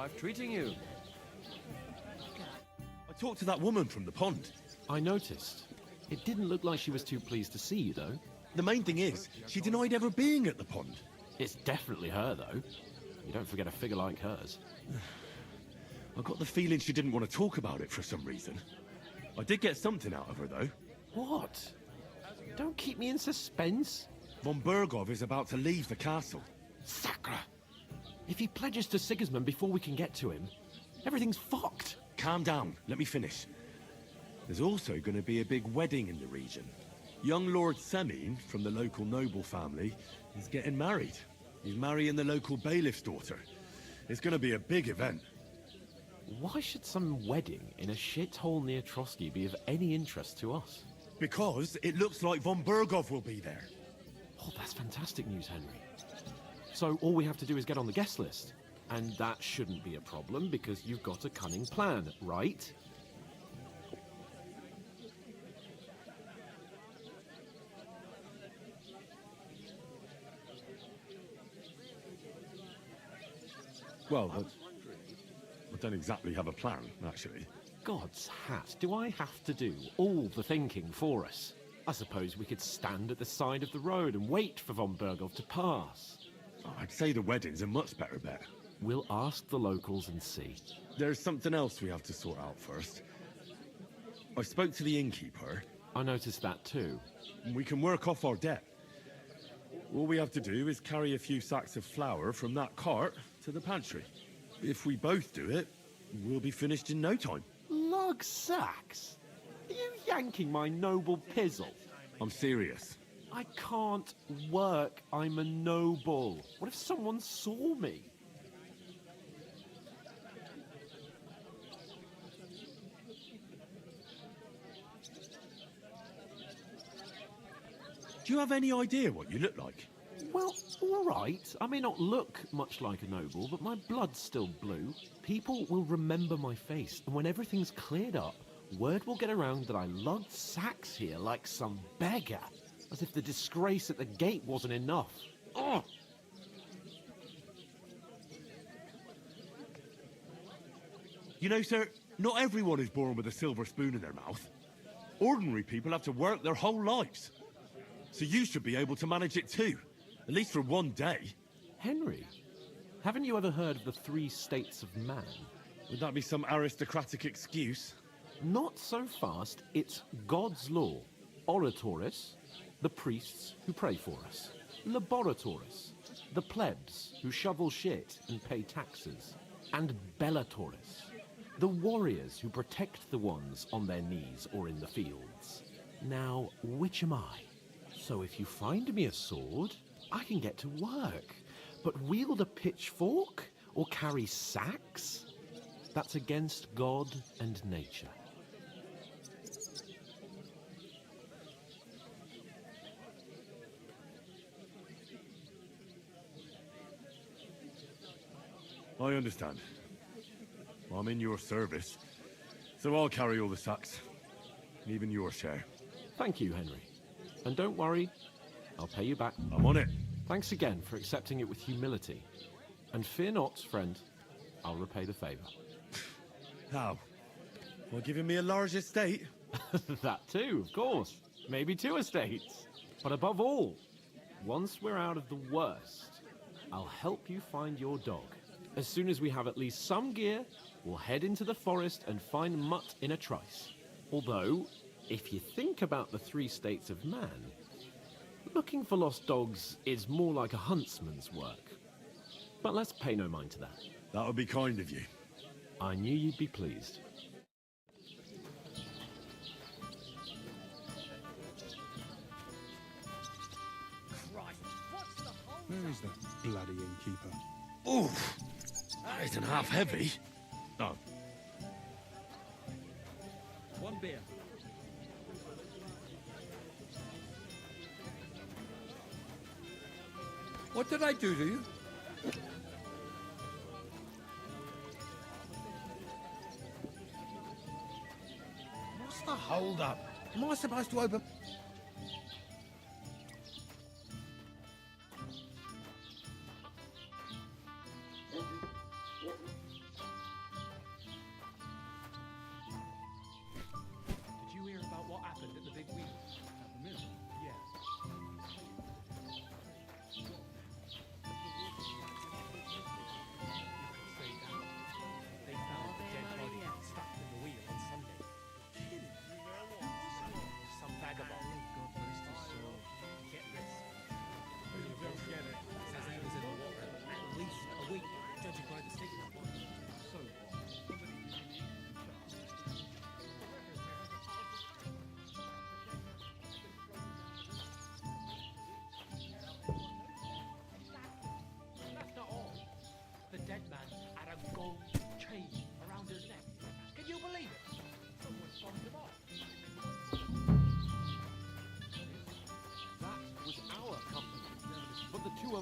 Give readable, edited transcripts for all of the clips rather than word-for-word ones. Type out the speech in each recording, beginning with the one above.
life treating you? I talked to that woman from the pond. I noticed. It didn't look like she was too pleased to see you, though. The main thing is, she denied ever being at the pond. It's definitely her, though. You don't forget a figure like hers. I got the feeling she didn't want to talk about it for some reason. I did get something out of her, though. What? Don't keep me in suspense. Von Bergov is about to leave the castle. Sacre! If he pledges to Sigismund before we can get to him, everything's fucked. Calm down, let me finish. There's also going to be a big wedding in the region. Young Lord Semine, from the local noble family, is getting married. He's marrying the local bailiff's daughter. It's going to be a big event. Why should some wedding in a shithole near Trotsky be of any interest to us? Because it looks like Von Bergov will be there. Oh, that's fantastic news, Henry. So all we have to do is get on the guest list. And that shouldn't be a problem because you've got a cunning plan, right? Well, I don't exactly have a plan, actually. God's hat, do I have to do all the thinking for us? I suppose we could stand at the side of the road and wait for Von Bergov to pass. I'd say the wedding's a much better bet. We'll ask the locals and see. There's something else we have to sort out first. I spoke to the innkeeper. I noticed that too. We can work off our debt. All we have to do is carry a few sacks of flour from that cart to the pantry. If we both do it, we'll be finished in no time. Lug sacks? Are you yanking my noble pizzle? I'm serious. I can't work. I'm a noble. What if someone saw me? Do you have any idea what you look like? Well, all right. I may not look much like a noble, but my blood's still blue. People will remember my face, and when everything's cleared up, word will get around that I lugged sacks here like some beggar. As if the disgrace at the gate wasn't enough. Ugh! You know, sir, not everyone is born with a silver spoon in their mouth. Ordinary people have to work their whole lives. So you should be able to manage it too. At least for one day. Henry, haven't you ever heard of the 3 states of man? Would that be some aristocratic excuse? Not so fast. It's God's law. Oratoris, the priests who pray for us. Laboratoris, the plebs who shovel shit and pay taxes. And Bellatoris, the warriors who protect the ones on their knees or in the fields. Now, which am I? So if you find me a sword, I can get to work. But wield a pitchfork or carry sacks? That's against God and nature. I understand. I'm in your service, so I'll carry all the sacks. Even your share. Thank you, Henry. And don't worry, I'll pay you back. I'm on it. Thanks again for accepting it with humility. And fear not, friend, I'll repay the favor. How? By giving me a large estate? That too, of course. Maybe 2 estates. But above all, once we're out of the worst, I'll help you find your dog. As soon as we have at least some gear, we'll head into the forest and find Mutt in a trice. Although, if you think about the 3 states of man, looking for lost dogs is more like a huntsman's work. But let's pay no mind to that. That would be kind of you. I knew you'd be pleased. Where is that bloody innkeeper? Oof! That isn't half heavy. Oh. 1 beer. What did I do to you? What's the hold up? Am I supposed to open?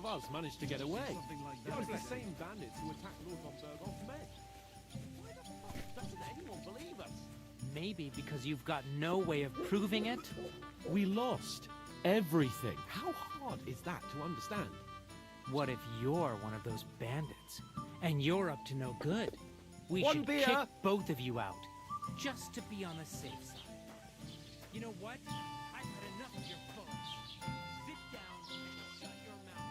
us managed to get away. It was the same bandits who attacked Lord von Berghoff's men. Why the fuck doesn't anyone believe us? Maybe because you've got no way of proving it? We lost everything. How hard is that to understand? What if you're one of those bandits, and you're up to no good? We One should beer. kick both of you out, just to be on the safe side. You know what? I've had enough of your bones. Sit down and shut your mouth.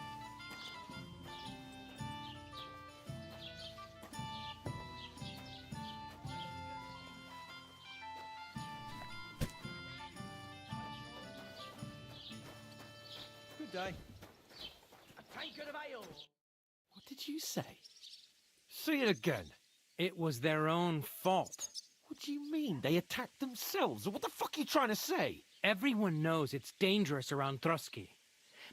Good day. What did you say? Say it again. It was their own fault. What do you mean? They attacked themselves? What the fuck are you trying to say? Everyone knows it's dangerous around Trotsky.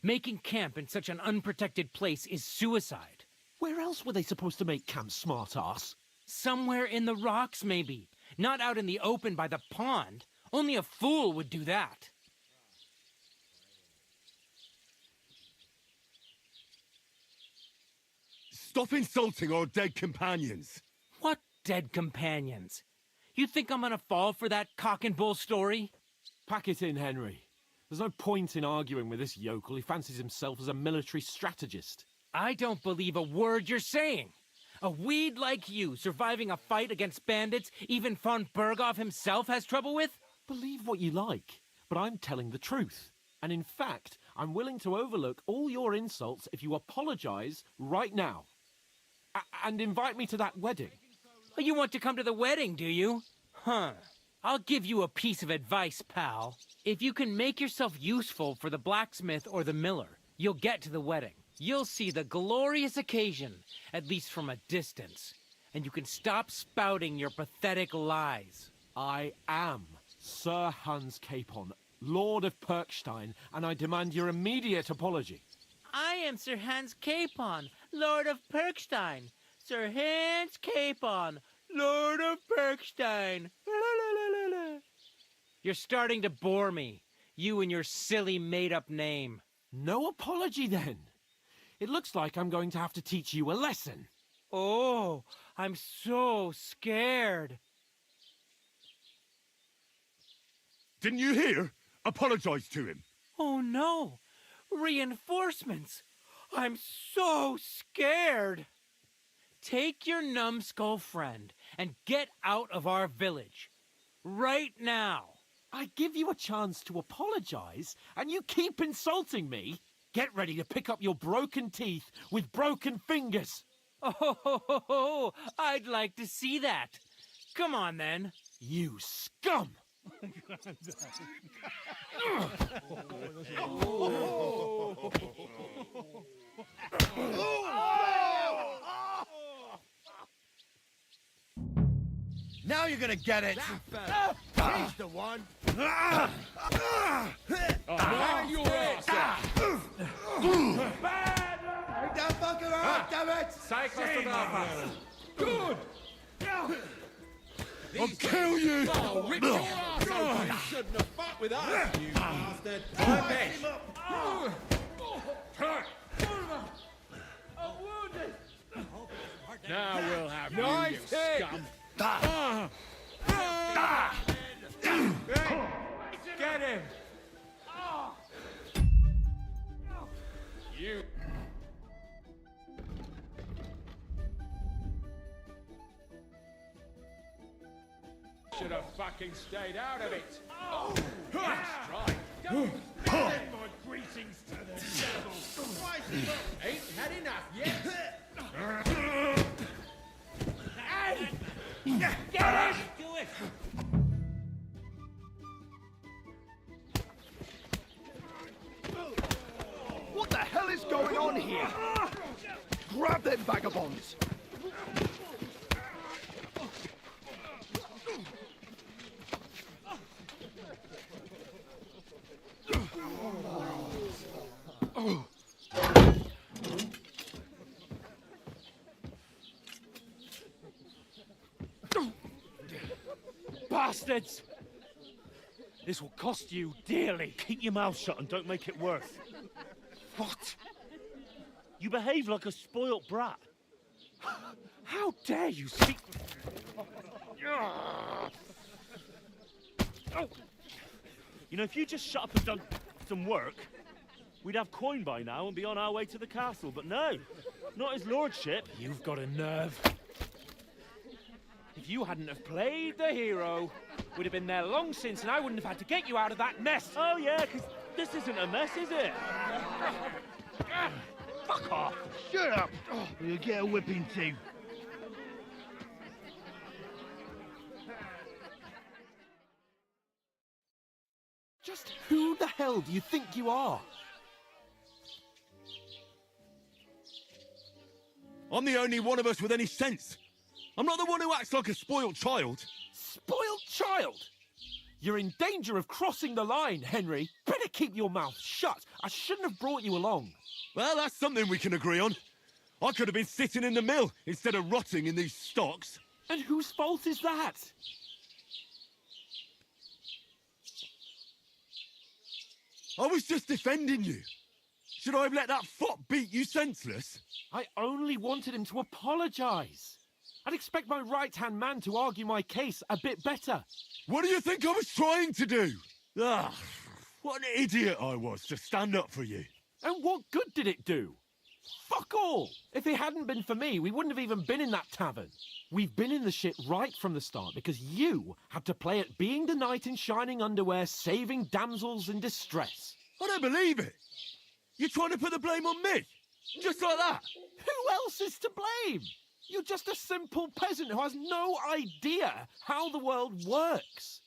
Making camp in such an unprotected place is suicide. Where else were they supposed to make camp, smart-ass? Somewhere in the rocks, maybe. Not out in the open by the pond. Only a fool would do that. Stop insulting our dead companions. What dead companions? You think I'm gonna fall for that cock and bull story? Pack it in, Henry. There's no point in arguing with this yokel. He fancies himself as a military strategist. I don't believe a word you're saying. A weed like you surviving a fight against bandits even von Berghoff himself has trouble with? Believe what you like, but I'm telling the truth. And in fact, I'm willing to overlook all your insults if you apologize right now. And invite me to that wedding. Oh, you want to come to the wedding, do you? Huh. I'll give you a piece of advice, pal. If you can make yourself useful for the blacksmith or the miller, you'll get to the wedding. You'll see the glorious occasion, at least from a distance. And you can stop spouting your pathetic lies. I am Sir Hans Capon, Lord of Perkstein, and I demand your immediate apology. I am Sir Hans Capon, Lord of Perkstein. Sir Hans Capon, Lord of Perkstein. You're starting to bore me, you and your silly made-up name. No apology, then. It looks like I'm going to have to teach you a lesson. Oh, I'm so scared. Didn't you hear? Apologize to him. Oh no, reinforcements. I'm so scared. Take your numbskull friend and get out of our village. Right now. I give you a chance to apologize, and you keep insulting me? Get ready to pick up your broken teeth with broken fingers. Oh, I'd like to see that. Come on, then. You scum! Now you're gonna get it. He's the one. Man your ass up. Take that fucker out, damn it! Good. I'll kill you! Oh, rip your ass open. You shouldn't have fought with us, you bastard. My bench. Now we'll have Nice you, hit. scum. Get him. You. Should have fucking stayed out of it. Oh, that's right. Don't send my greetings to the devil. Ain't had enough yet. Hey! Get him! Do it! What the hell is going on here? Grab them vagabonds! Bastards! This will cost you dearly. Keep your mouth shut and don't make it worse. What? You behave like a spoilt brat. How dare you speak... Oh. You know, if you just shut up and done some work, we'd have coin by now and be on our way to the castle. But no, not his lordship. You've got a nerve. If you hadn't have played the hero, we'd have been there long since, and I wouldn't have had to get you out of that mess. Oh yeah, because this isn't a mess, is it? Fuck off. Shut up! You'll get a whipping too. Just who the hell do you think you are? I'm the only one of us with any sense. I'm not the one who acts like a spoiled child. Spoiled child? You're in danger of crossing the line, Henry. Better keep your mouth shut. I shouldn't have brought you along. Well, that's something we can agree on. I could have been sitting in the mill instead of rotting in these stocks. And whose fault is that? I was just defending you. Should I have let that fop beat you senseless? I only wanted him to apologise. I'd expect my right-hand man to argue my case a bit better. What do you think I was trying to do? Ah, what an idiot I was to stand up for you. And what good did it do? Fuck all! If it hadn't been for me, we wouldn't have even been in that tavern. We've been in the shit right from the start because you had to play at being the knight in shining underwear, saving damsels in distress. I don't believe it. You're trying to put the blame on me? Just like that? Who else is to blame? You're just a simple peasant who has no idea how the world works.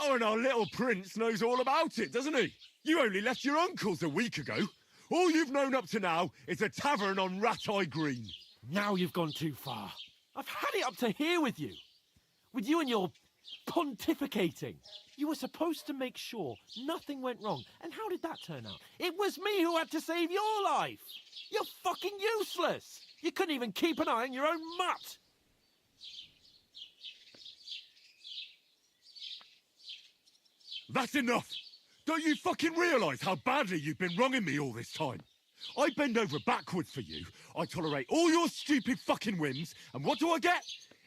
Oh, and our little prince knows all about it, doesn't he? You only left your uncle's a week ago. All you've known up to now is a tavern on Rat-Eye Green. Now you've gone too far. I've had it up to here with you. With you and your pontificating. You were supposed to make sure nothing went wrong. And how did that turn out? It was me who had to save your life. You're fucking useless. You couldn't even keep an eye on your own mutt. That's enough. Don't you fucking realise how badly you've been wronging me all this time? I bend over backwards for you. I tolerate all your stupid fucking whims. And what do I get?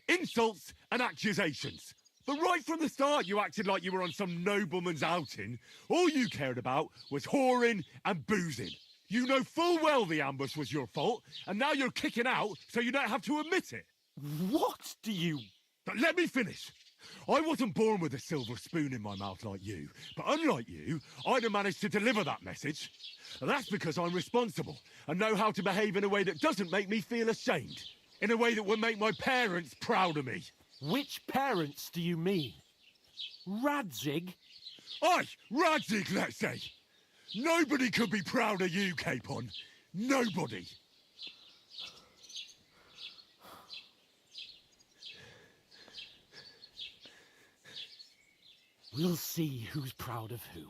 Insults and accusations. But right from the start, you acted like you were on some nobleman's outing. All you cared about was whoring and boozing. You know full well the ambush was your fault, and now you're kicking out so you don't have to admit it. What do you... But let me finish. I wasn't born with a silver spoon in my mouth like you, but unlike you, I'd have managed to deliver that message. And that's because I'm responsible and know how to behave in a way that doesn't make me feel ashamed, in a way that would make my parents proud of me. Which parents do you mean? Radzig? Aye, Radzig, let's say. Nobody could be proud of you, Capon. Nobody. We'll see who's proud of who.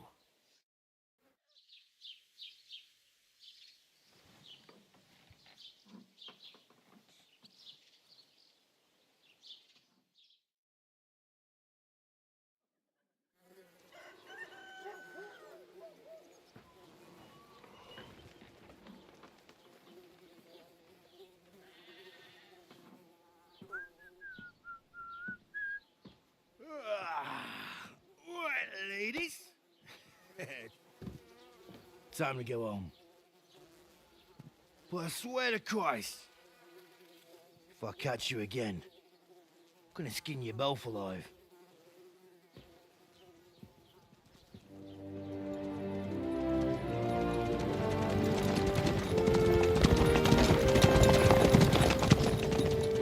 Ladies? Time to go home. But I swear to Christ, if I catch you again, I'm gonna skin you both alive.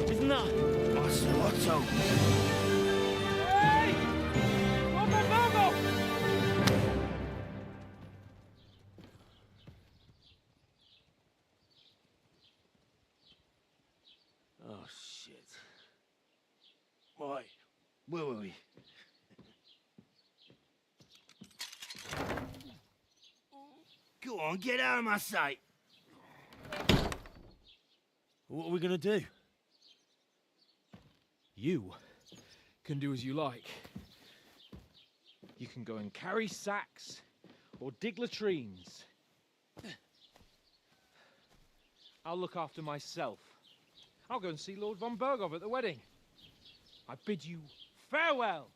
Isn't that... Otto. Oh, shit. Why? Where were we? Go on, get out of my sight. What are we gonna do? You can do as you like. You can go and carry sacks or dig latrines. I'll look after myself. I'll go and see Lord von Bergov at the wedding. I bid you farewell.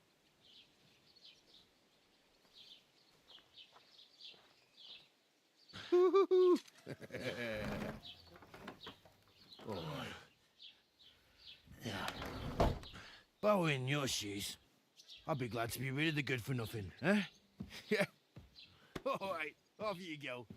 If I were in your shoes, I'd be glad to be rid of the good for nothing, eh? Yeah. All right, off you go.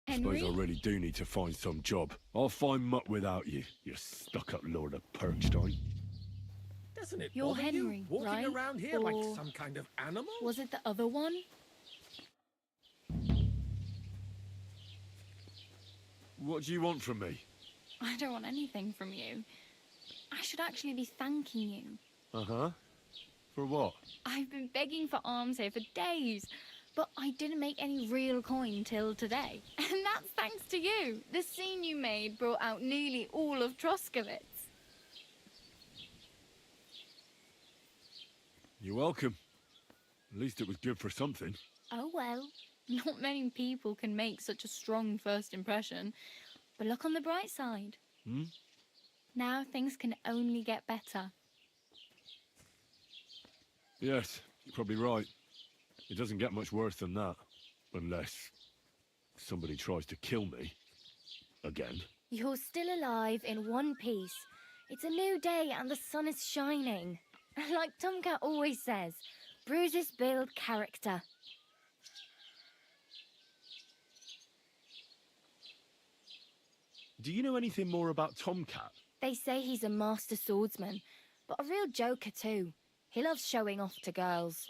Suppose Henry? I really do need to find some job. I'll find mutt without you, you stuck-up Lord of Perkstein. Doesn't it You're bother Henry, you walking right? around here like Or some kind of animal? was it the other one? What do you want from me? I don't want anything from you. I should actually be thanking you. Uh-huh. For what? I've been begging for alms here for days, but I didn't make any real coin till today. And that's thanks to you. The scene you made brought out nearly all of Troskowitz. You're welcome. At least it was good for something. Oh well, not many people can make such a strong first impression. But look on the bright side. Hmm? Now things can only get better. Yes, you're probably right. It doesn't get much worse than that. Unless somebody tries to kill me. Again. You're still alive in one piece. It's a new day and the sun is shining. Like Tomcat always says, bruises build character. Do you know anything more about Tomcat? They say he's a master swordsman, but a real joker too. He loves showing off to girls.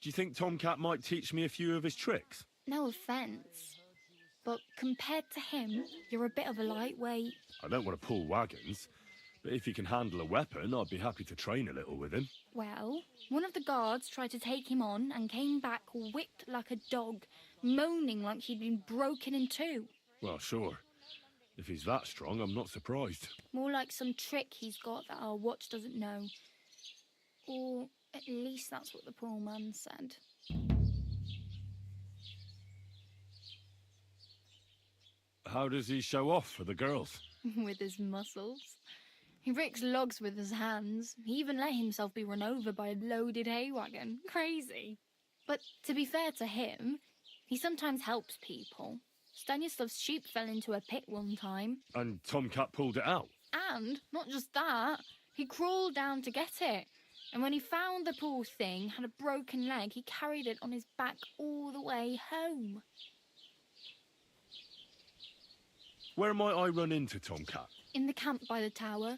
Do you think Tomcat might teach me a few of his tricks? No offence, but compared to him, you're a bit of a lightweight. I don't want to pull wagons, but if he can handle a weapon, I'd be happy to train a little with him. Well, one of the guards tried to take him on and came back whipped like a dog, moaning like he'd been broken in two. Well, sure. If he's that strong, I'm not surprised. More like some trick he's got that our watch doesn't know. Or at least that's what the poor man said. How does he show off for the girls? With his muscles. He ricks logs with his hands. He even let himself be run over by a loaded hay wagon. Crazy. But to be fair to him, he sometimes helps people. Stanislav's sheep fell into a pit one time. And Tomcat pulled it out? And, not just that, he crawled down to get it. And when he found the poor thing had a broken leg, he carried it on his back all the way home. Where might I run into Tomcat? In the camp by the tower.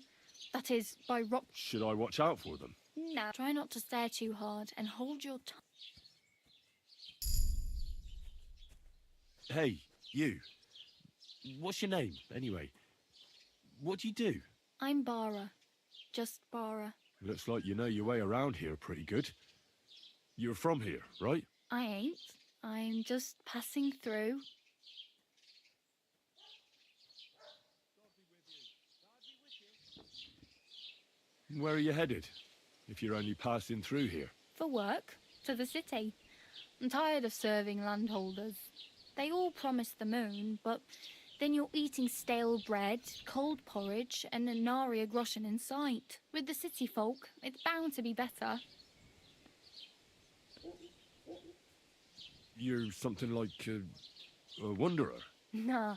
That is, by rock... Should I watch out for them? No. Try not to stare too hard and hold your tongue. Hey, You. What's your name, anyway? What do you do? I'm Bara. Just Bara. Looks like you know your way around here pretty good. You're from here, right? I ain't. I'm just passing through. Where are you headed, if you're only passing through here? For work. To the city. I'm tired of serving landholders. They all promise the moon, but then you're eating stale bread, cold porridge, and a nary a groschen in sight. With the city folk, it's bound to be better. You're something like a wanderer? Nah,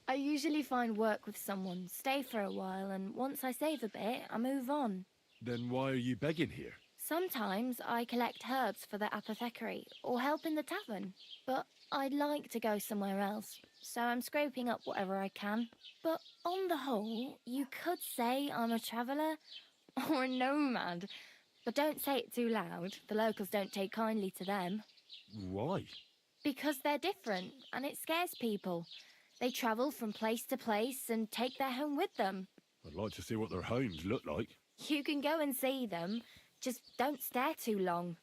I usually find work with someone, stay for a while, and once I save a bit, I move on. Then why are you begging here? Sometimes I collect herbs for the apothecary, or help in the tavern. But I'd like to go somewhere else, so I'm scraping up whatever I can. But on the whole, you could say I'm a traveller, or a nomad. But don't say it too loud, the locals don't take kindly to them. Why? Because they're different, and it scares people. They travel from place to place and take their home with them. I'd like to see what their homes look like. You can go and see them, just don't stare too long.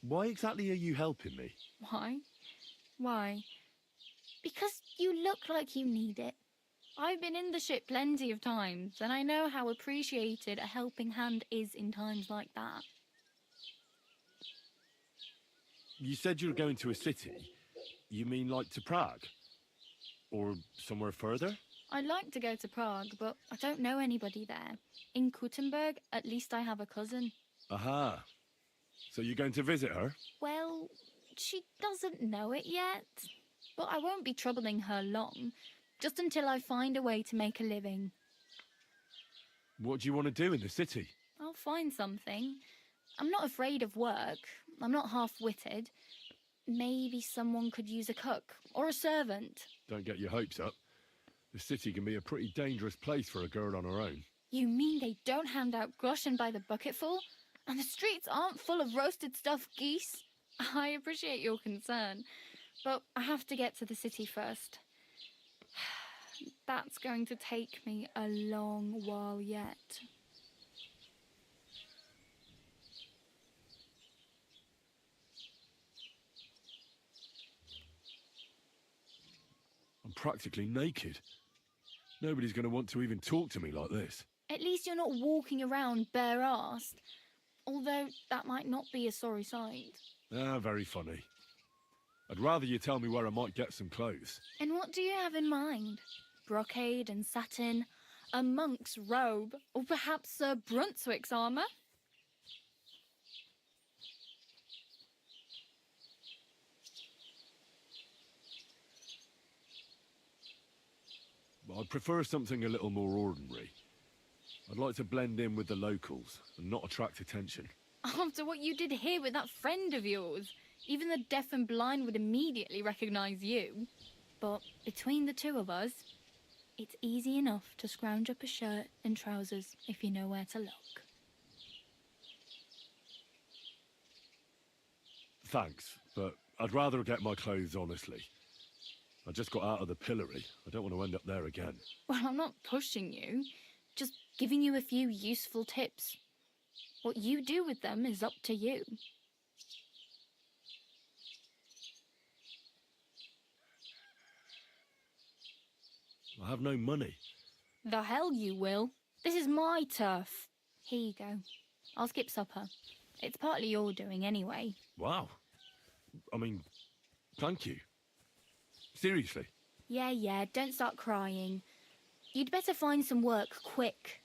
Why exactly are you helping me? Why? Why? Because you look like you need it. I've been in the ship plenty of times, and I know how appreciated a helping hand is in times like that. You said you were going to a city. You mean like to Prague? Or somewhere further? I'd like to go to Prague, but I don't know anybody there. In Kuttenberg, at least I have a cousin. Aha. So you're going to visit her? Well, she doesn't know it yet. But I won't be troubling her long, just until I find a way to make a living. What do you want to do in the city? I'll find something. I'm not afraid of work. I'm not half-witted. Maybe someone could use a cook or a servant. Don't get your hopes up. The city can be a pretty dangerous place for a girl on her own. You mean they don't hand out groschen by the bucketful? And the streets aren't full of roasted stuffed geese? I appreciate your concern, but I have to get to the city first. That's going to take me a long while yet. I'm practically naked. Nobody's going to want to even talk to me like this. At least you're not walking around bare-assed. Although that might not be a sorry sight. Ah, very funny. I'd rather you tell me where I might get some clothes. And what do you have in mind? Brocade and satin, a monk's robe, or perhaps Sir Brunswick's armour? I'd prefer something a little more ordinary. I'd like to blend in with the locals and not attract attention. After what you did here with that friend of yours, even the deaf and blind would immediately recognise you. But between the two of us, it's easy enough to scrounge up a shirt and trousers if you know where to look. Thanks, but I'd rather get my clothes honestly. I just got out of the pillory. I don't want to end up there again. Well, I'm not pushing you, just giving you a few useful tips. What you do with them is up to you. I have no money. The hell you will. This is my turf. Here you go. I'll skip supper. It's partly your doing anyway. Wow. I mean, thank you. Seriously. Yeah, don't start crying. You'd better find some work quick.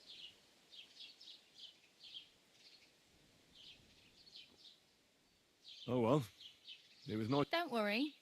Oh well. It was nice. Don't worry.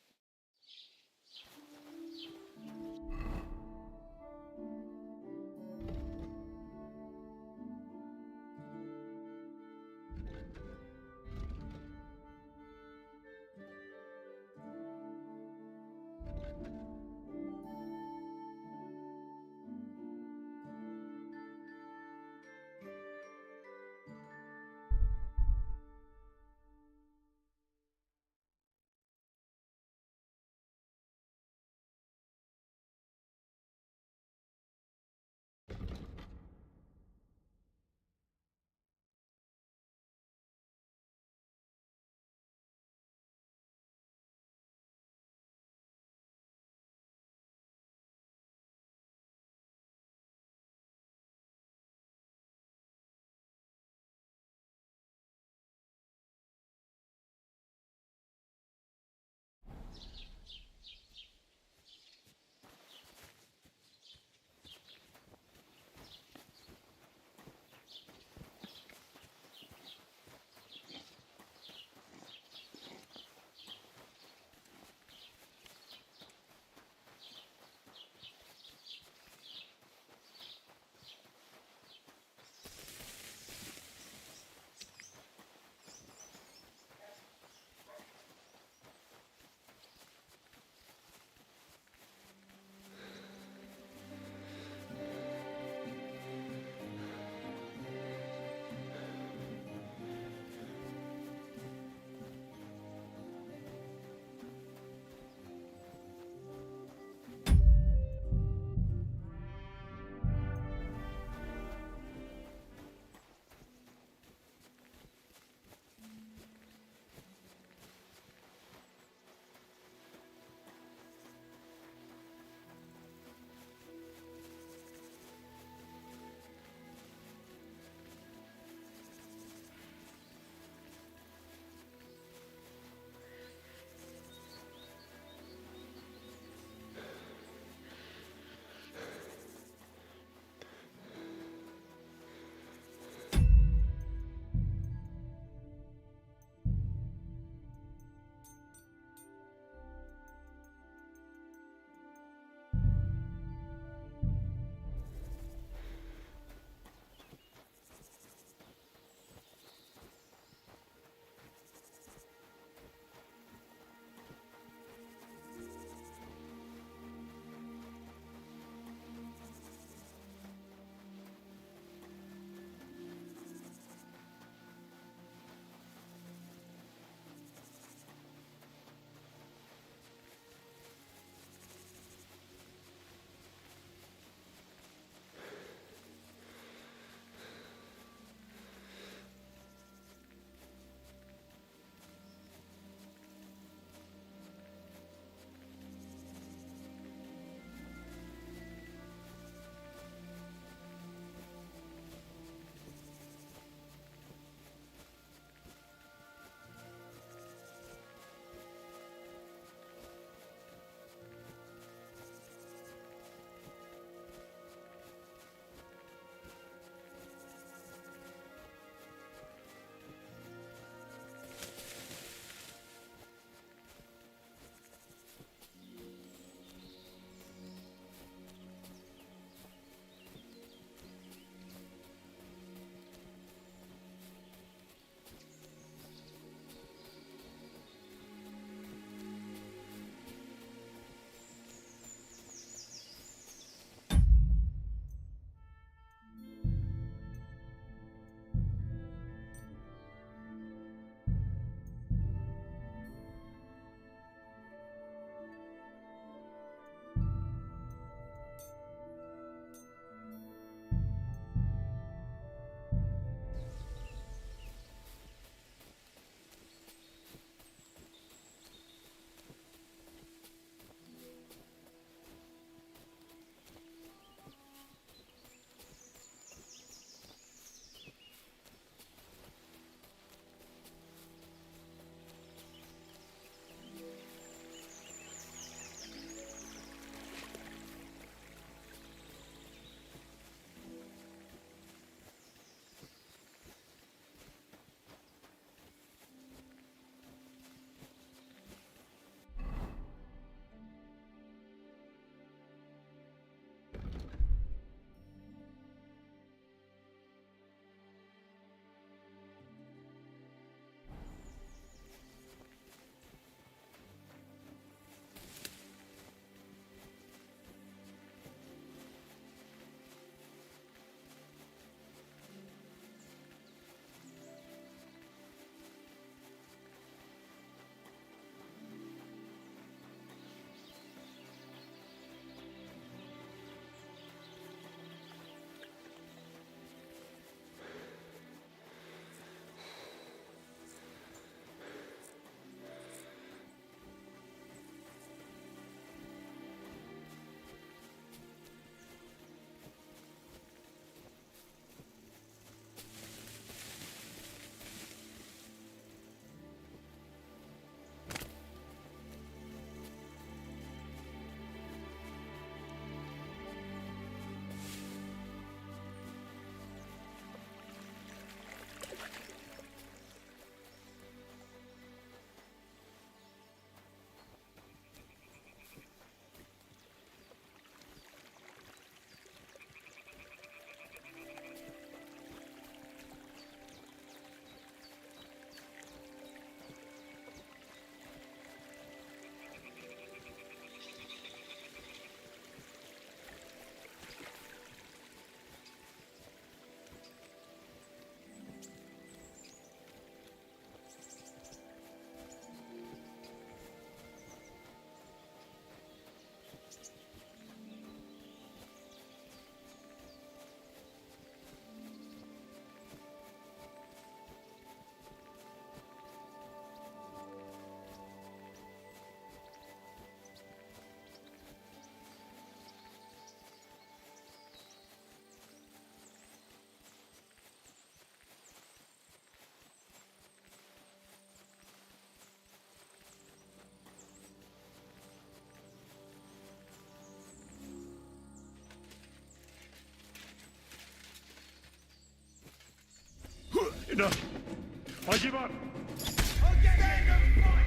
Enough. I give up. I'll get in the fight!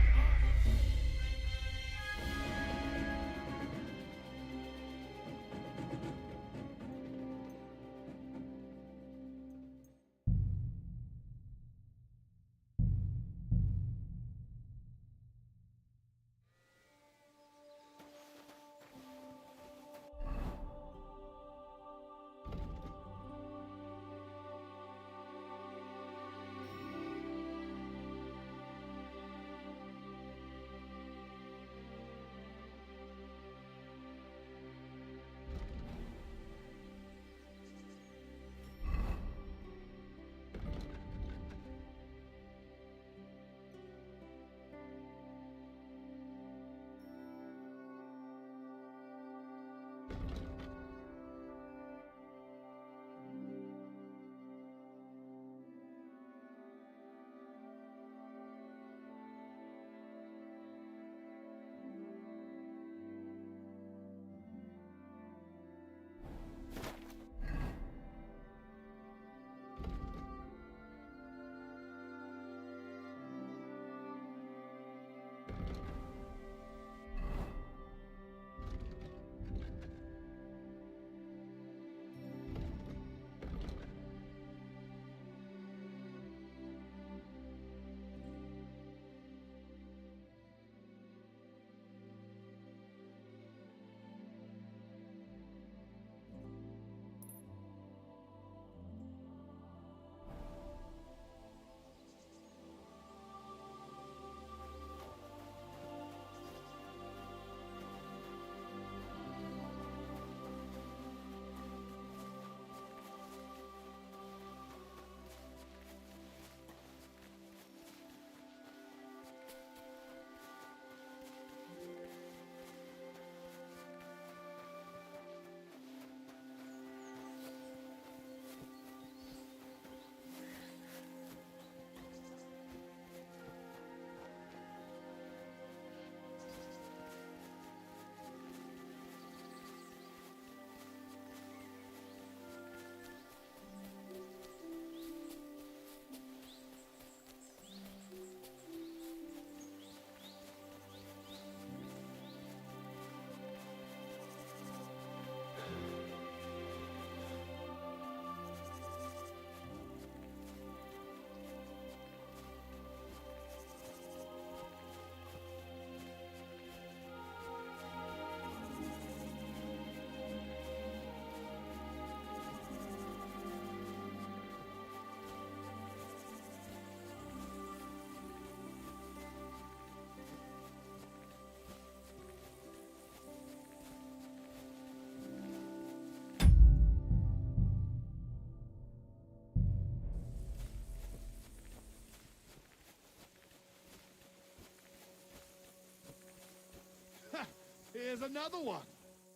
Here's another one.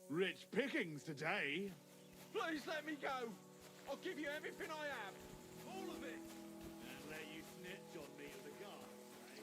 Rich pickings today. Please let me go. I'll give you everything I have. All of it. And let you snitch on me to the guards, eh?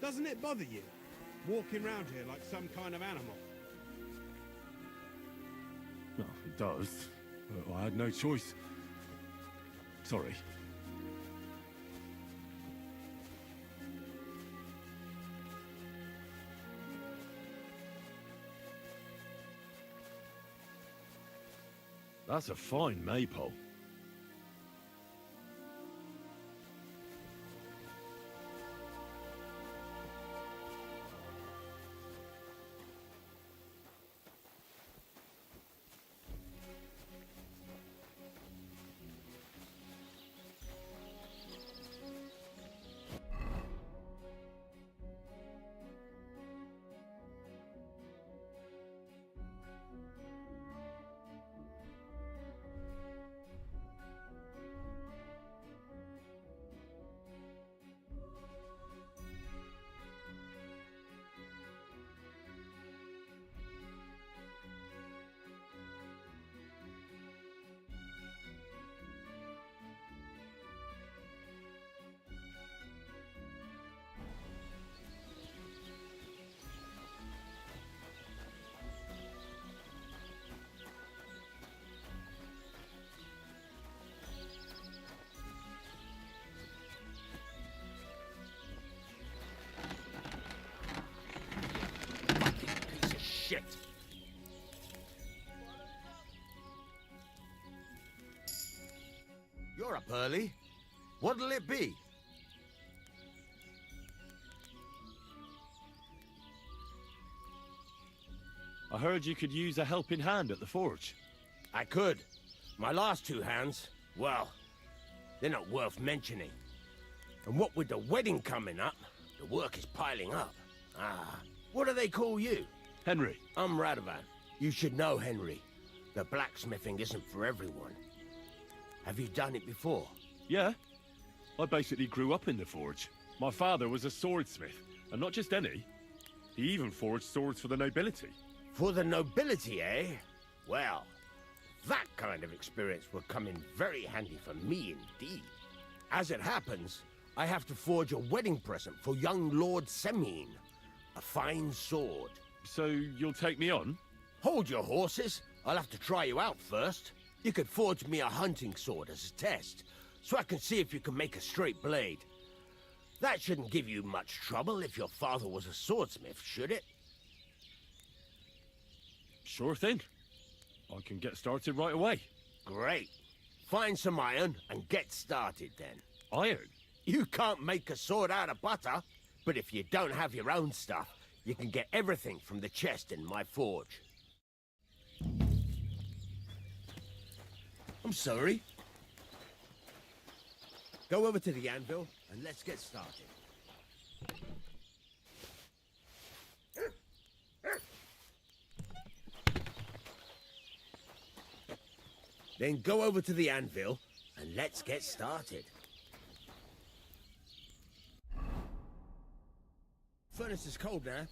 Doesn't it bother you, walking round here like some kind of animal? No, it does. But I had no choice. Sorry. That's a fine maypole. Piece of shit. You're up early. What'll it be? I heard you could use a helping hand at the forge. I could. My last two hands, well, they're not worth mentioning. And what with the wedding coming up, the work is piling up. Ah, what do they call you? Henry. I'm Radovan. You should know, Henry. The blacksmithing isn't for everyone. Have you done it before? Yeah. I basically grew up in the forge. My father was a swordsmith, and not just any. He even forged swords for the nobility. For the nobility, eh? Well, that kind of experience will come in very handy for me indeed. As it happens, I have to forge a wedding present for young Lord Semine. A fine sword. So you'll take me on? Hold your horses. I'll have to try you out first. You could forge me a hunting sword as a test, so I can see if you can make a straight blade. That shouldn't give you much trouble if your father was a swordsmith, should it? Sure thing. I can get started right away. Great. Find some iron and get started then. Iron? You can't make a sword out of butter, but if you don't have your own stuff, you can get everything from the chest in my forge. I'm sorry. Go over to the anvil and let's get started. Then go over to the anvil and let's get started. Furnace is cold now.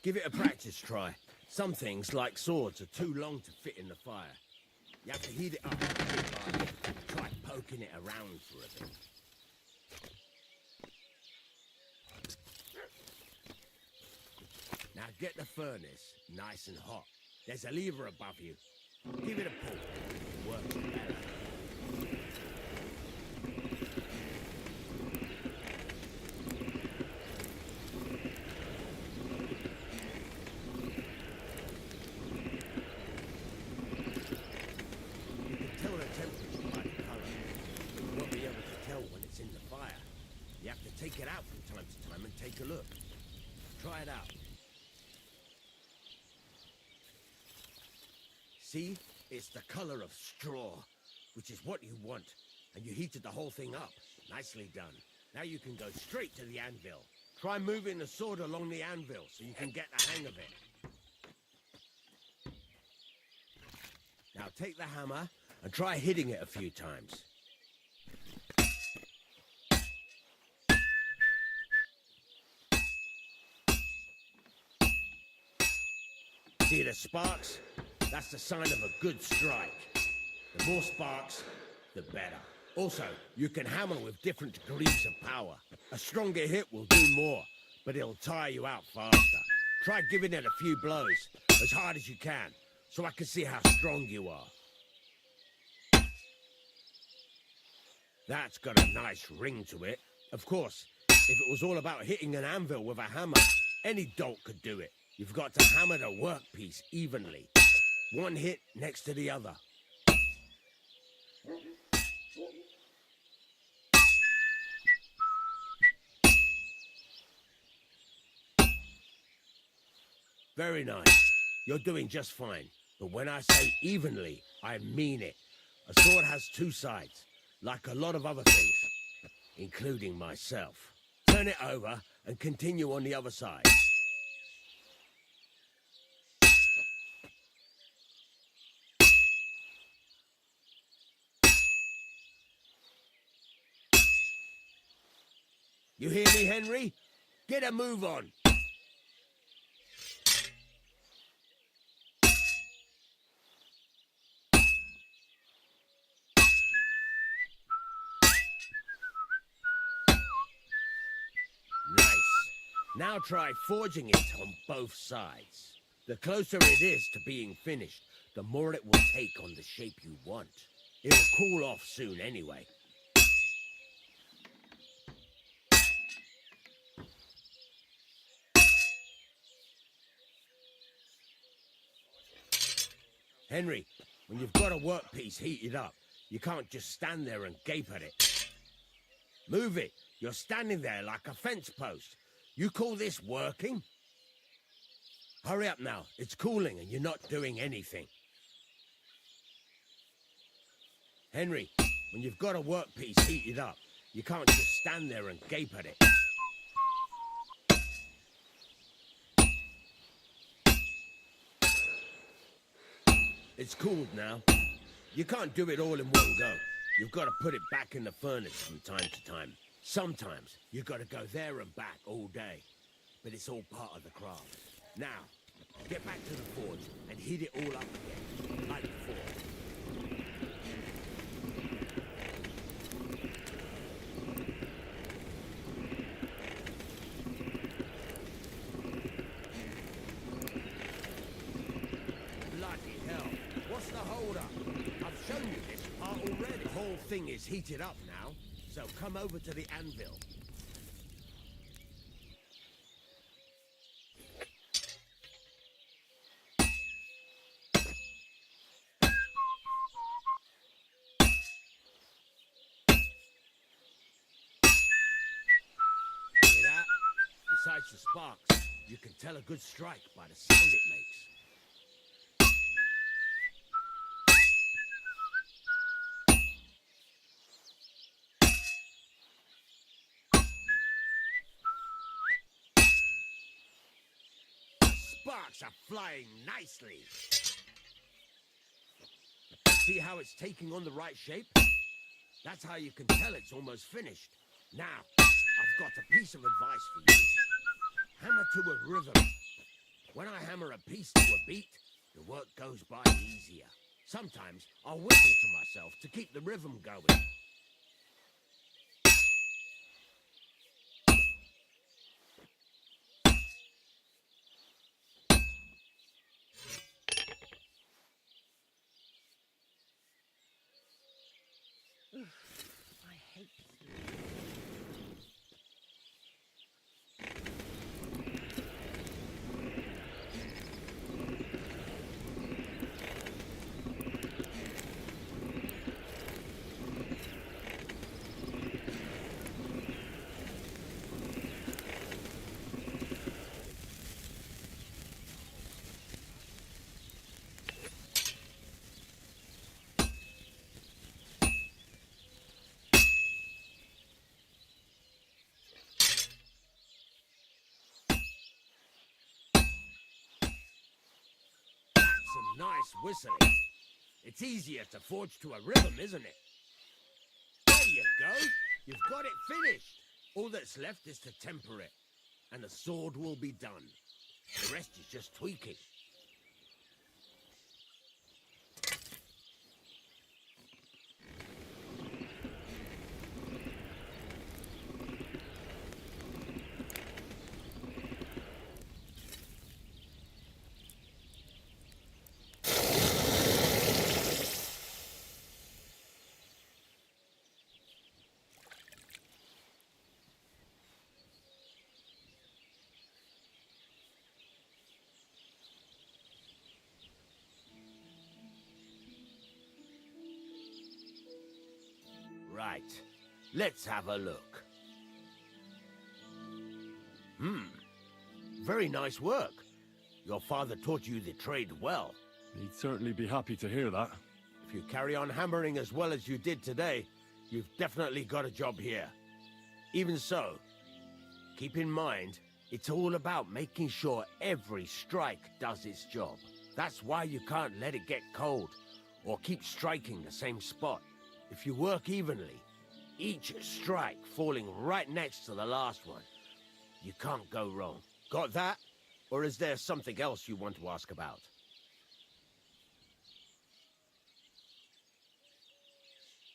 Give it a practice try. Some things, like swords, are too long to fit in the fire. You have to heat it up a bit and try poking it around for a bit. Now get the furnace nice and hot. There's a lever above you. Give it a pull. It works better. Take it out from time to time and take a look. Try it out. See? It's the color of straw, which is what you want. And you heated the whole thing up. Nicely done. Now you can go straight to the anvil. Try moving the sword along the anvil so you can get the hang of it. Now take the hammer and try hitting it a few times. See the sparks? That's the sign of a good strike. The more sparks, the better. Also, you can hammer with different degrees of power. A stronger hit will do more, but it'll tire you out faster. Try giving it a few blows, as hard as you can, so I can see how strong you are. That's got a nice ring to it. Of course, if it was all about hitting an anvil with a hammer, any dolt could do it. You've got to hammer the workpiece evenly. One hit next to the other. Very nice. You're doing just fine. But when I say evenly, I mean it. A sword has two sides, like a lot of other things, including myself. Turn it over and continue on the other side. You hear me, Henry? Get a move on. Nice. Now try forging it on both sides. The closer it is to being finished, the more it will take on the shape you want. It'll cool off soon anyway. Henry, when you've got a workpiece heated up, you can't just stand there and gape at it. Move it. You're standing there like a fence post. You call this working? Hurry up now. It's cooling and you're not doing anything. Henry, when you've got a workpiece heated up, you can't just stand there and gape at it. It's cooled now. You can't do it all in one go. You've got to put it back in the furnace from time to time. Sometimes you've got to go there and back all day. But it's all part of the craft. Now, get back to the forge and heat it all up again, like before. Bloody hell. What's the hold-up? I've shown you this part already. The whole thing is heated up now, so come over to the anvil. Hear that? Besides the sparks, you can tell a good strike by the sound it makes. Sparks are flying nicely. See how it's taking on the right shape? That's how you can tell it's almost finished. Now, I've got a piece of advice for you. Hammer to a rhythm. When I hammer a piece to a beat, the work goes by easier. Sometimes I'll whistle to myself to keep the rhythm going. I hate Some nice whistling. It's easier to forge to a rhythm, isn't it? There you go. You've got it finished. All that's left is to temper it, and the sword will be done. The rest is just tweaking. Right. Let's have a look. Very nice work. Your father taught you the trade well. He'd certainly be happy to hear that. If you carry on hammering as well as you did today, you've definitely got a job here. Even so, keep in mind, it's all about making sure every strike does its job. That's why you can't let it get cold, or keep striking the same spot. If you work evenly, each strike falling right next to the last one, you can't go wrong. Got that? Or is there something else you want to ask about?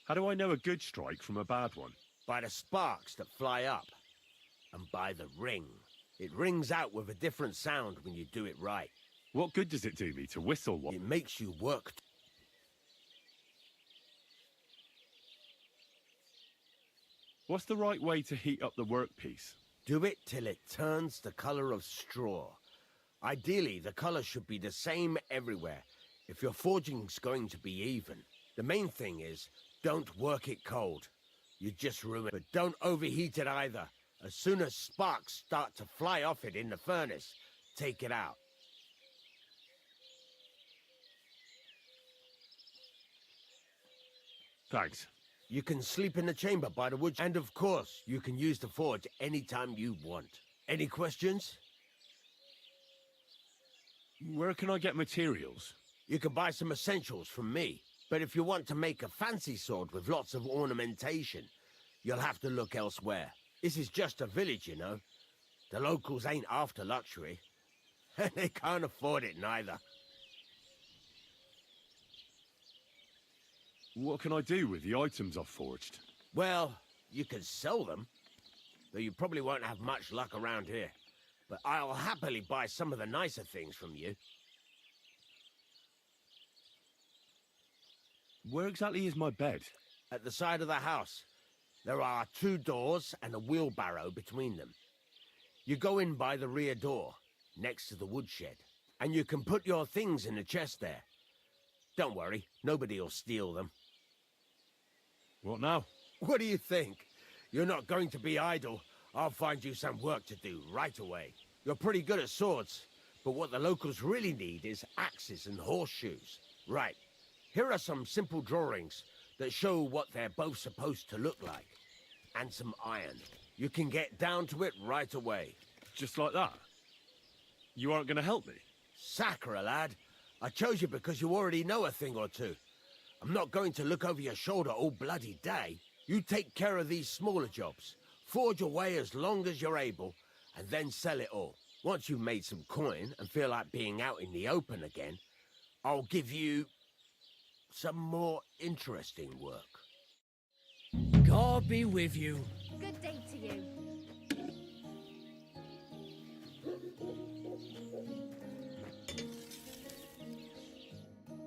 How do I know a good strike from a bad one? By the sparks that fly up, and by the ring. It rings out with a different sound when you do it right. What good does it do me to whistle one? It makes you work. What's the right way to heat up the workpiece? Do it till it turns the color of straw. Ideally, the color should be the same everywhere, if your forging's going to be even. The main thing is, don't work it cold. You just ruin it. But don't overheat it either. As soon as sparks start to fly off it in the furnace, take it out. Thanks. You can sleep in the chamber by the wood, and of course, you can use the forge anytime you want. Any questions? Where can I get materials? You can buy some essentials from me, but if you want to make a fancy sword with lots of ornamentation, you'll have to look elsewhere. This is just a village, you know. The locals ain't after luxury. They can't afford it neither. What can I do with the items I've forged? Well, you can sell them, though you probably won't have much luck around here. But I'll happily buy some of the nicer things from you. Where exactly is my bed? At the side of the house. There are 2 doors and a wheelbarrow between them. You go in by the rear door, next to the woodshed, and you can put your things in the chest there. Don't worry, nobody'll steal them. What now? What do you think? You're not going to be idle. I'll find you some work to do right away. You're pretty good at swords, but what the locals really need is axes and horseshoes. Right, here are some simple drawings that show what they're both supposed to look like. And some iron. You can get down to it right away. Just like that? You aren't going to help me? Sacre, lad. I chose you because you already know a thing or two. I'm not going to look over your shoulder all bloody day. You take care of these smaller jobs. Forge away as long as you're able, and then sell it all. Once you've made some coin and feel like being out in the open again, I'll give you some more interesting work. God be with you. Good day to you.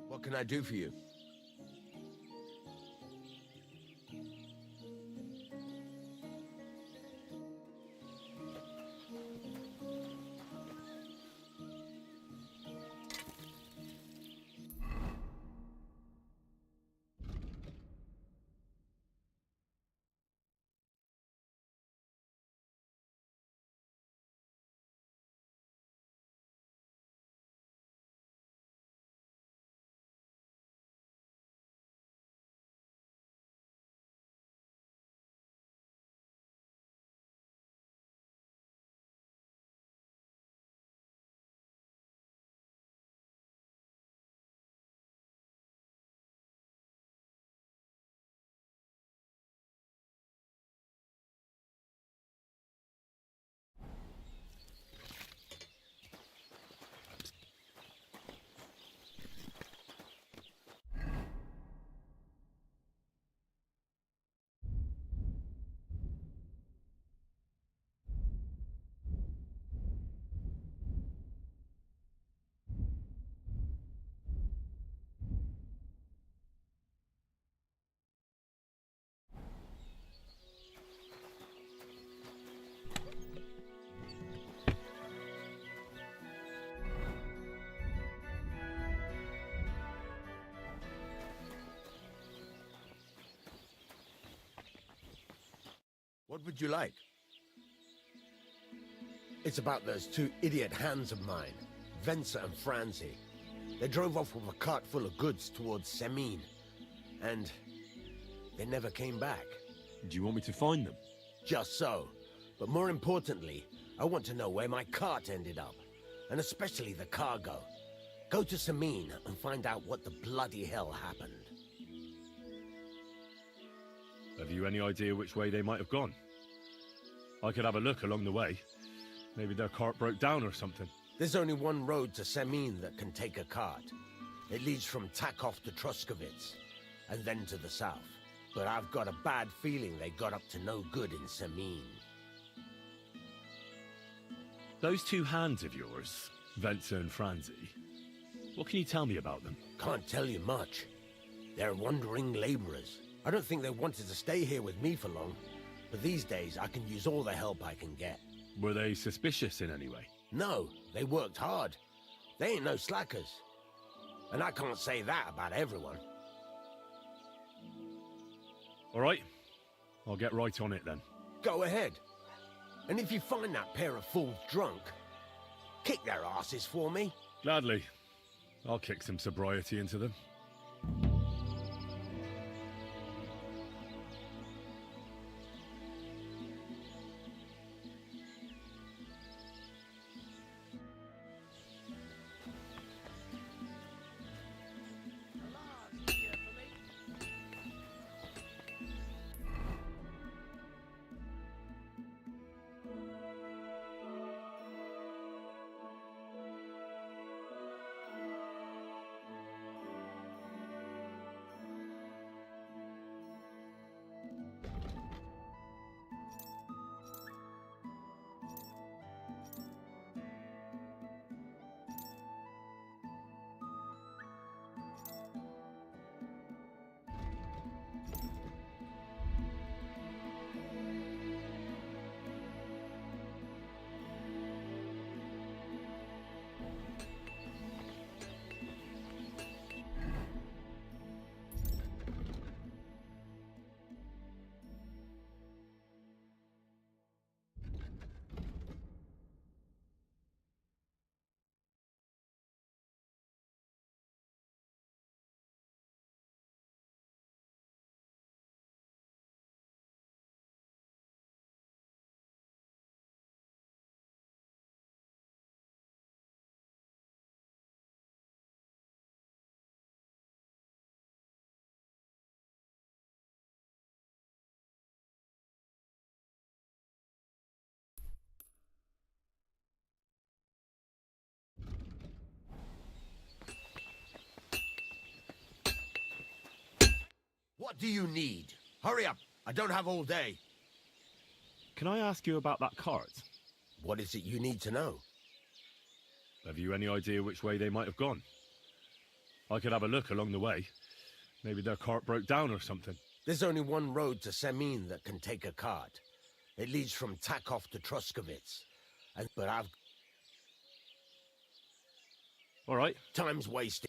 What can I do for you? What would you like? It's about those two idiot hands of mine, Venza and Franzi. They drove off with a cart full of goods towards Semin, and they never came back. Do you want me to find them? Just so. But more importantly, I want to know where my cart ended up, and especially the cargo. Go to Semin and find out what the bloody hell happened. Have you any idea which way they might have gone? I could have a look along the way. Maybe their cart broke down or something. There's only one road to Semin that can take a cart. It leads from Takov to Troskovitz, and then to the south. But I've got a bad feeling they got up to no good in Semin. Those two hands of yours, Venza and Franzi, what can you tell me about them? Can't tell you much. They're wandering laborers. I don't think they wanted to stay here with me for long, but these days I can use all the help I can get. Were they suspicious in any way? No, they worked hard. They ain't no slackers. And I can't say that about everyone. All right, I'll get right on it then. Go ahead. And if you find that pair of fools drunk, kick their asses for me. Gladly. I'll kick some sobriety into them. What do you need? Hurry up. I don't have all day. Can I ask you about that cart? What is it you need to know? Have you any idea which way they might have gone? I could have a look along the way. Maybe their cart broke down or something. There's only one road to Semin that can take a cart. It leads from Takov to Troskovitz. But I've... All right. Time's wasted.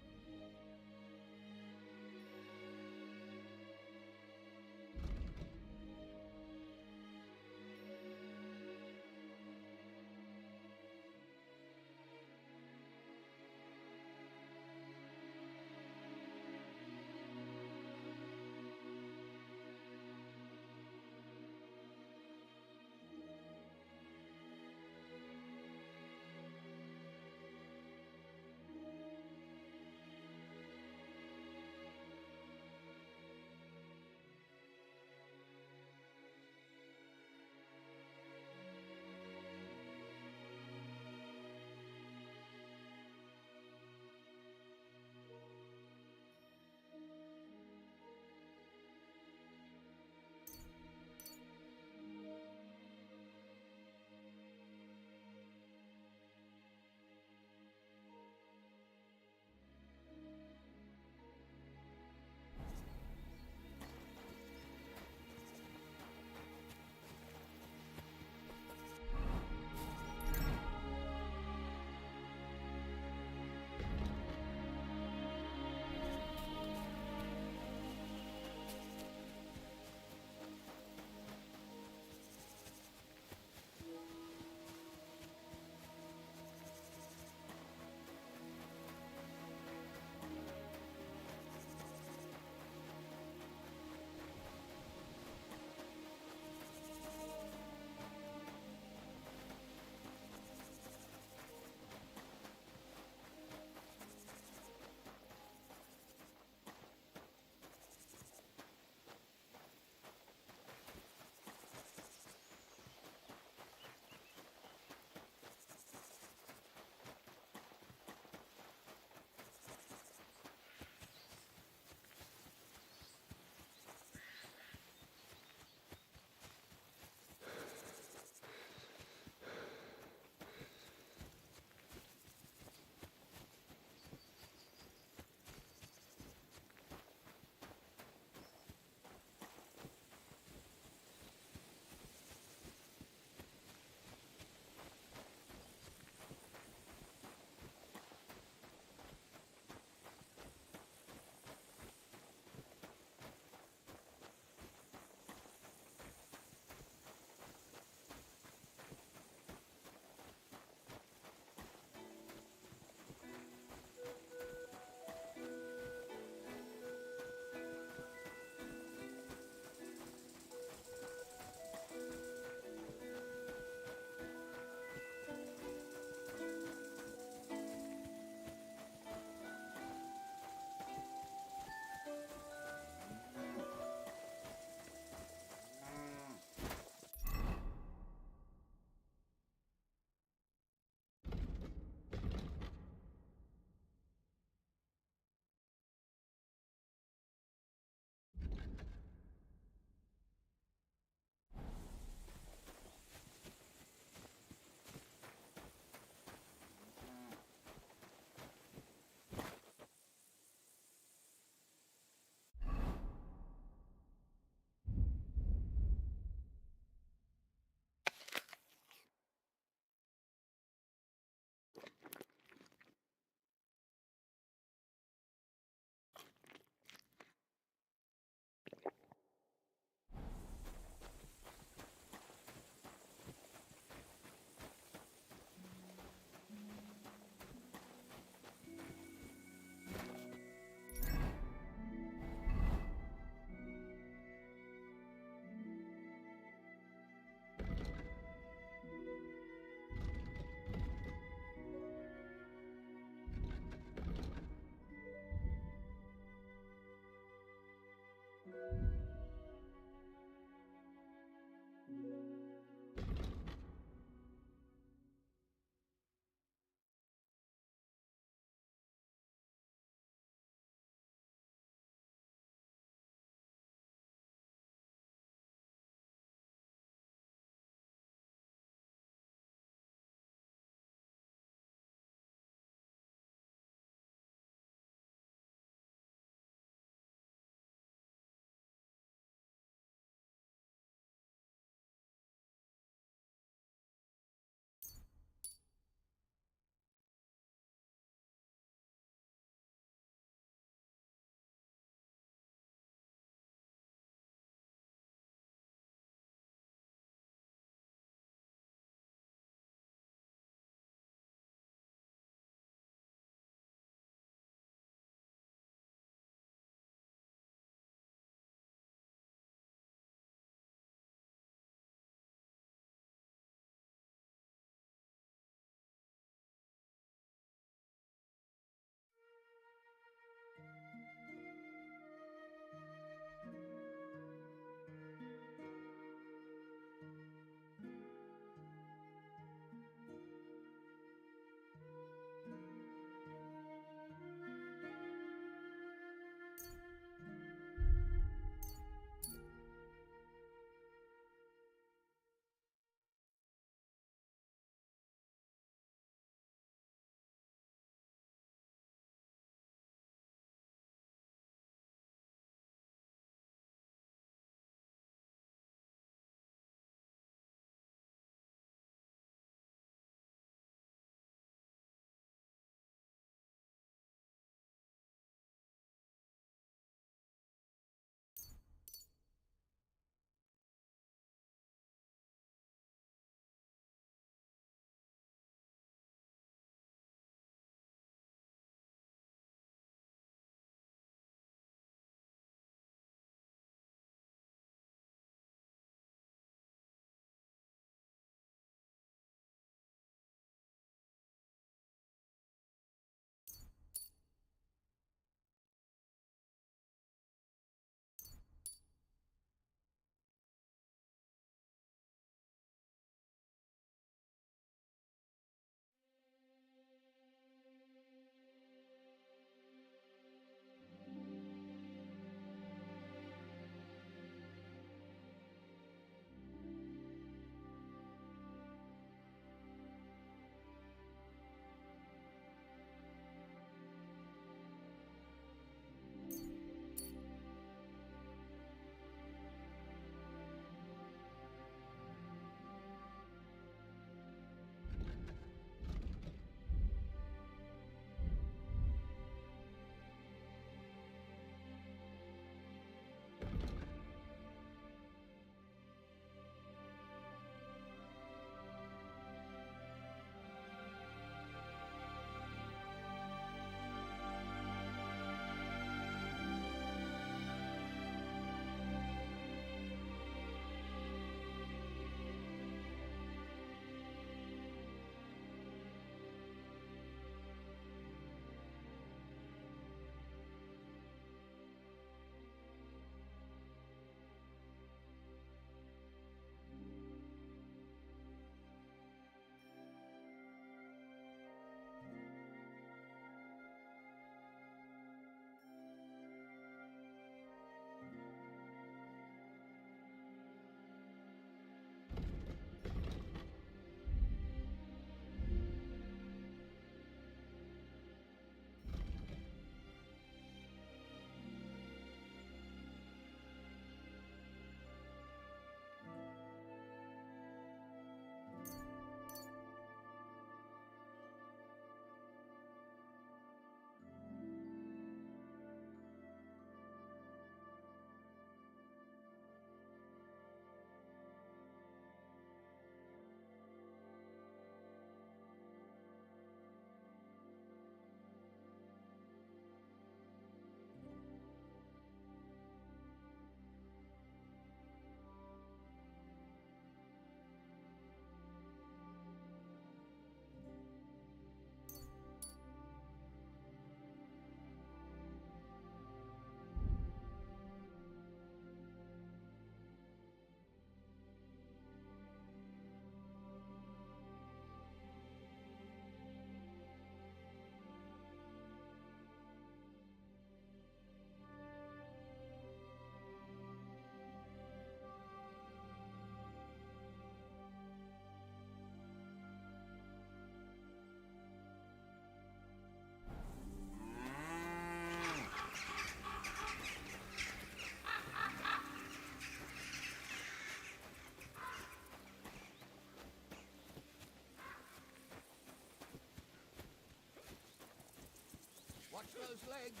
Watch those legs.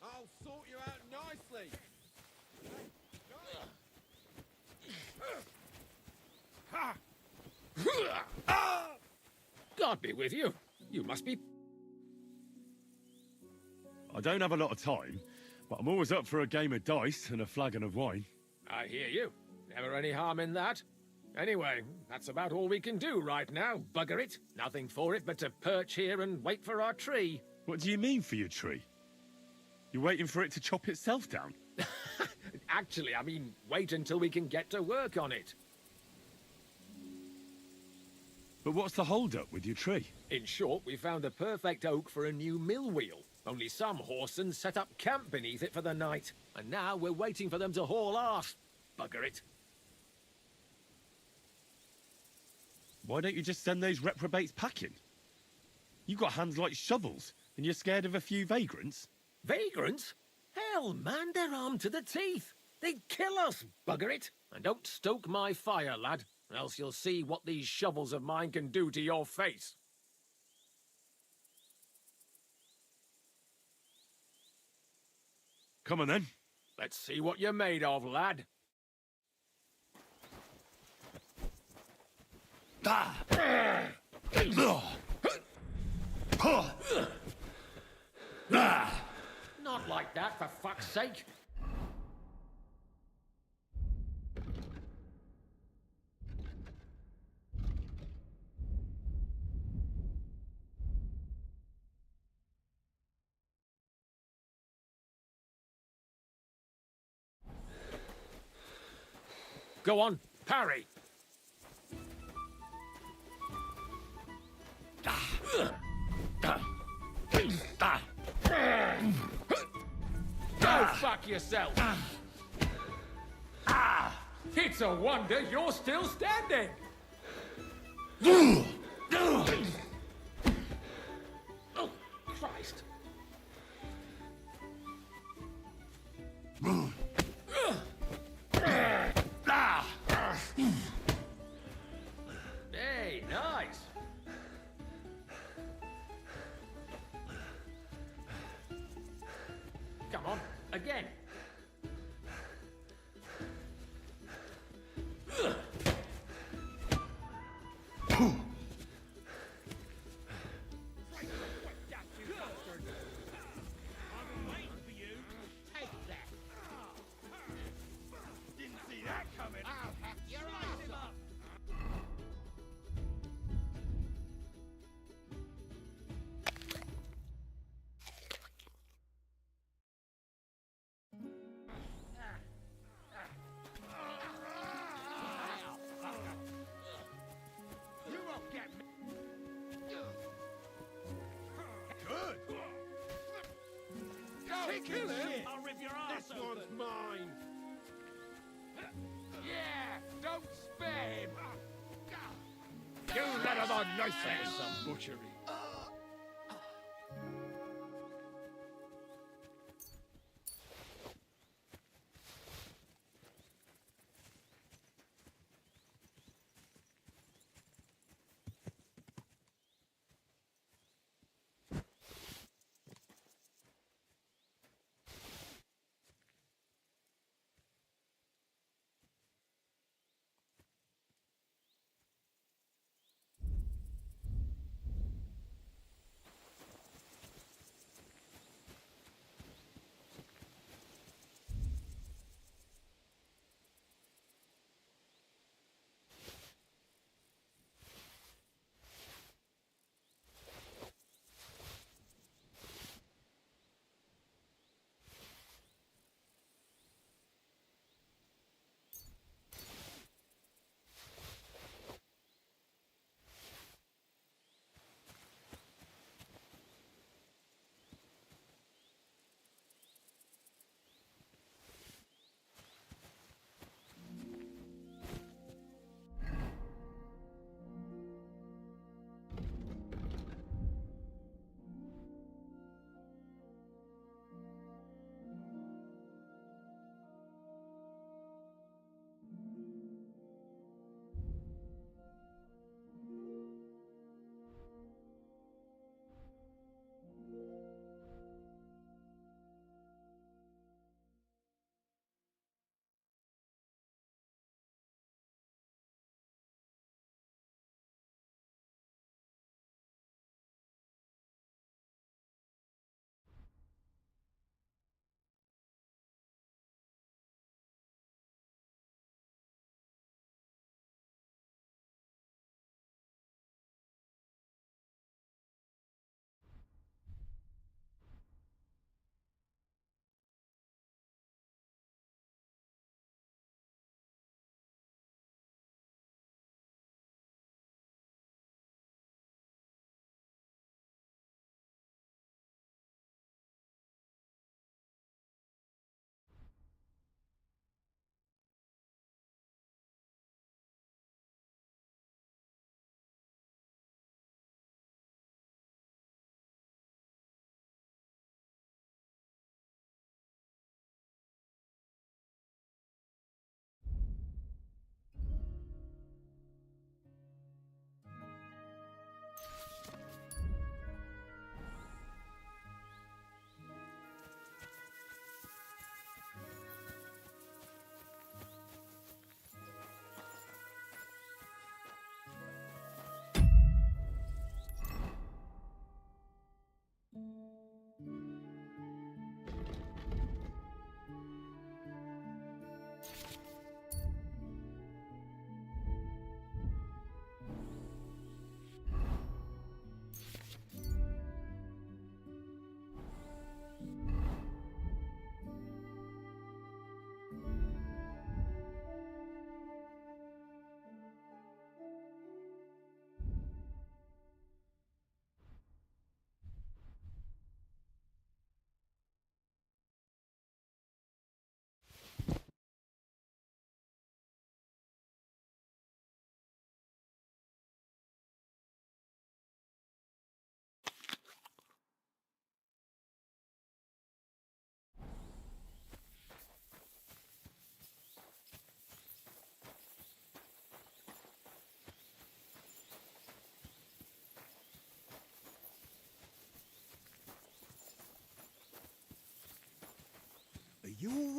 I'll sort you out nicely. God be with you. You must be... I don't have a lot of time, but I'm always up for a game of dice and a flagon of wine. I hear you. Never any harm in that. Anyway, that's about all we can do right now, bugger it. Nothing for it but to perch here and wait for our tree. What do you mean for your tree? You're waiting for it to chop itself down? Actually, I mean, wait until we can get to work on it. But what's the hold-up with your tree? In short, we found the perfect oak for a new mill wheel. Only some horsens set up camp beneath it for the night. And now we're waiting for them to haul ass. Bugger it. Why don't you just send those reprobates packing? You got hands like shovels, and you're scared of a few vagrants? Vagrants? Hell, man, they're armed to the teeth. They'd kill us, bugger it. And don't stoke my fire, lad, else you'll see what these shovels of mine can do to your face. Come on then. Let's see what you're made of, lad. Not like that, for fuck's sake. Go on, parry. Go fuck yourself. It's a wonder you're still standing. Oh, Christ. Hey, nice. Come on, again. Kill him! I'll rip your ass This one's mine! Yeah! Don't spare him! You let him on nice Some butchery.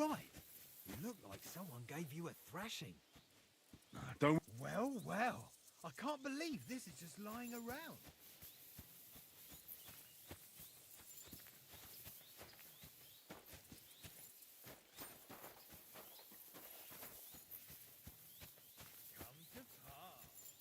right? You look like someone gave you a thrashing. Don't... Well, well. I can't believe this is just lying around. Come to pass.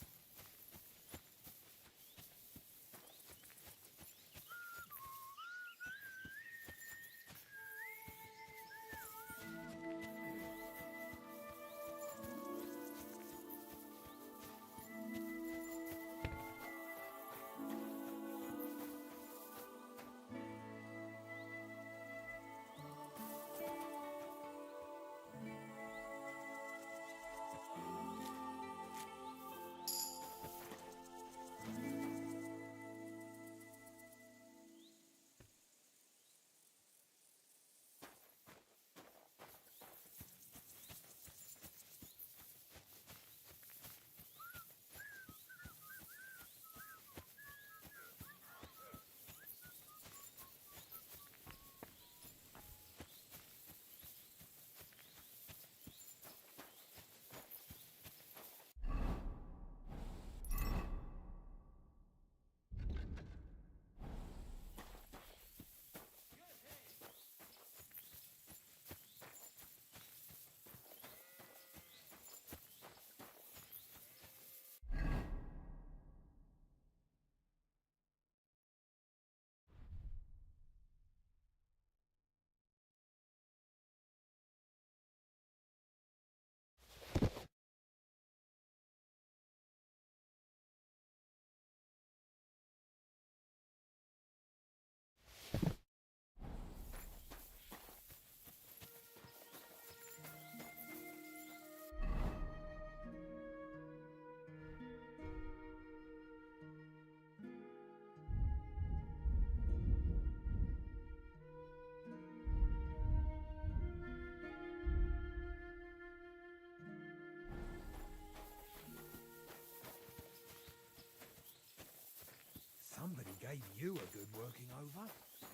Somebody gave you a good working over. Are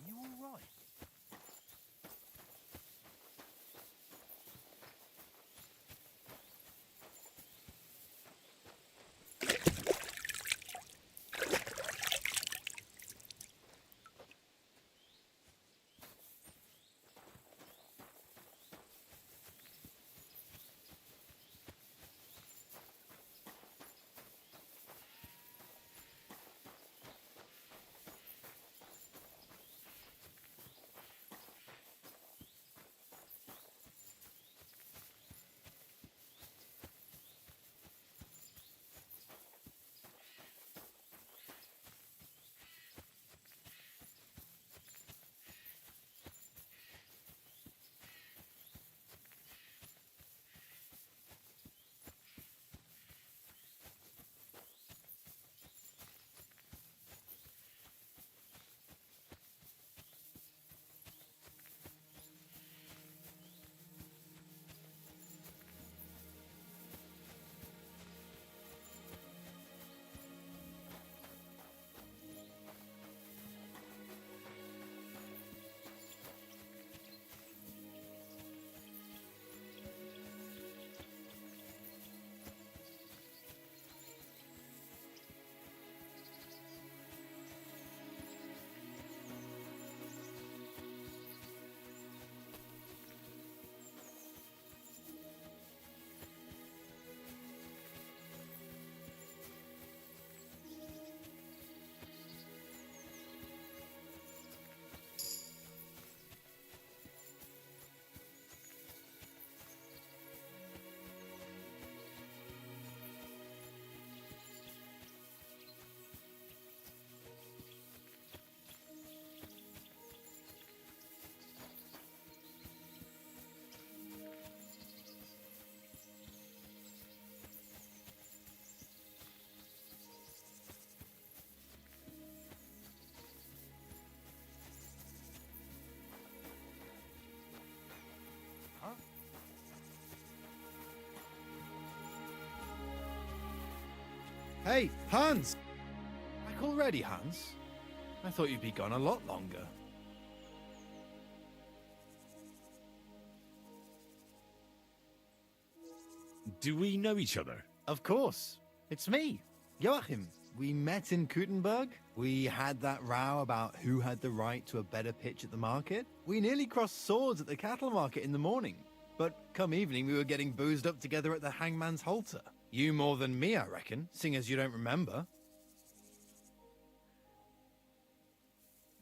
you all right? Hey, Hans! Back already, Hans? I thought you'd be gone a lot longer. Do we know each other? Of course. It's me, Joachim. We met in Gutenberg. We had that row about who had the right to a better pitch at the market. We nearly crossed swords at the cattle market in the morning. But come evening, we were getting boozed up together at the hangman's halter. You more than me, I reckon, seeing as you don't remember.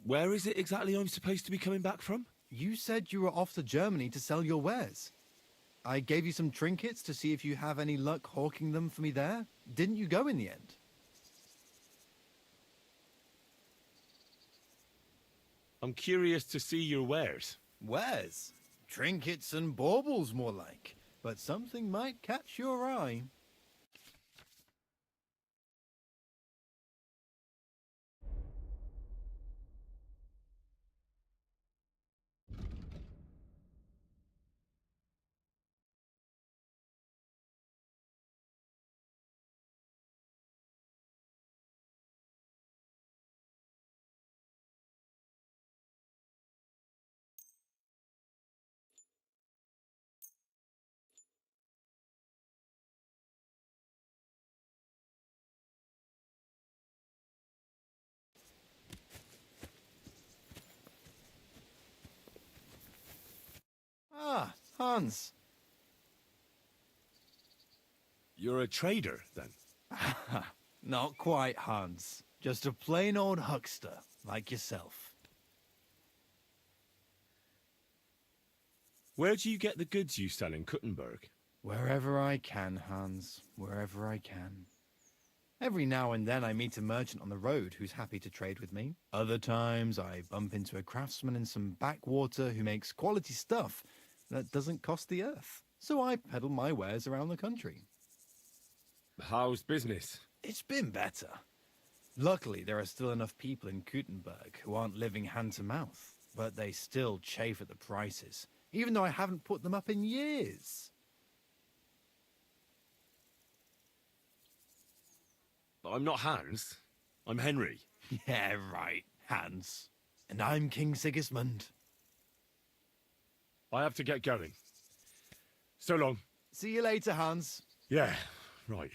Where is it exactly I'm supposed to be coming back from? You said you were off to Germany to sell your wares. I gave you some trinkets to see if you have any luck hawking them for me there. Didn't you go in the end? I'm curious to see your wares. Wares? Trinkets and baubles, more like. But something might catch your eye. Ah, Hans. You're a trader, then? Not quite, Hans. Just a plain old huckster, like yourself. Where do you get the goods you sell in Kuttenberg? Wherever I can, Hans. Wherever I can. Every now and then I meet a merchant on the road who's happy to trade with me. Other times I bump into a craftsman in some backwater who makes quality stuff that doesn't cost the earth. So I peddle my wares around the country. How's business? It's been better. Luckily, there are still enough people in Gutenberg who aren't living hand to mouth, but they still chafe at the prices, even though I haven't put them up in years. I'm not Hans. I'm Henry. Yeah, right, Hans. And I'm King Sigismund. I have to get going. So long. See you later, Hans. Yeah, right.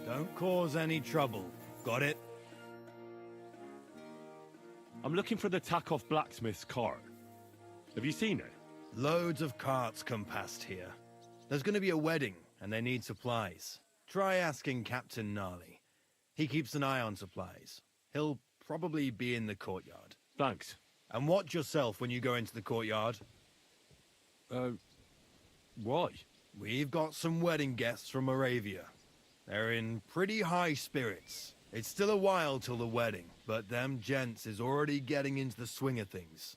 Don't cause any trouble. Got it? I'm looking for the Takeoff blacksmith's cart. Have you seen it? Loads of carts come past here. There's going to be a wedding, and they need supplies. Try asking Captain Gnarly. He keeps an eye on supplies. He'll probably be in the courtyard. Thanks. And watch yourself when you go into the courtyard. Why? We've got some wedding guests from Moravia. They're in pretty high spirits. It's still a while till the wedding, but them gents is already getting into the swing of things.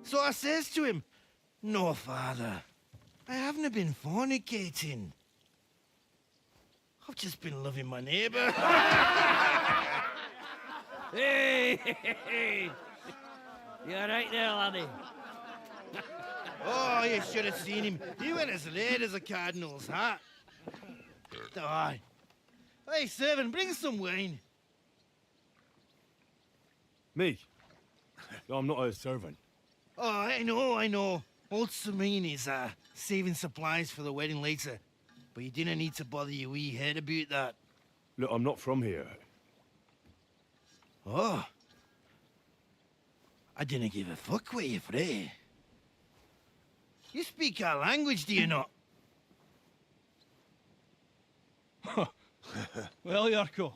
So I says to him, "No, father, I haven't been fornicating. I've just been loving my neighbour." Hey! You alright there, laddie? Oh, you should have seen him. He went as red as a cardinal's hat. Aye. Hey, servant, bring some wine. Me? I'm not a servant. Oh, I know. Old Samine is saving supplies for the wedding later. but you didn't need to bother your wee head about that. Look, I'm not from here. Oh. I didn't give a fuck what you frae. You speak our language, do you not? Well, Yurko,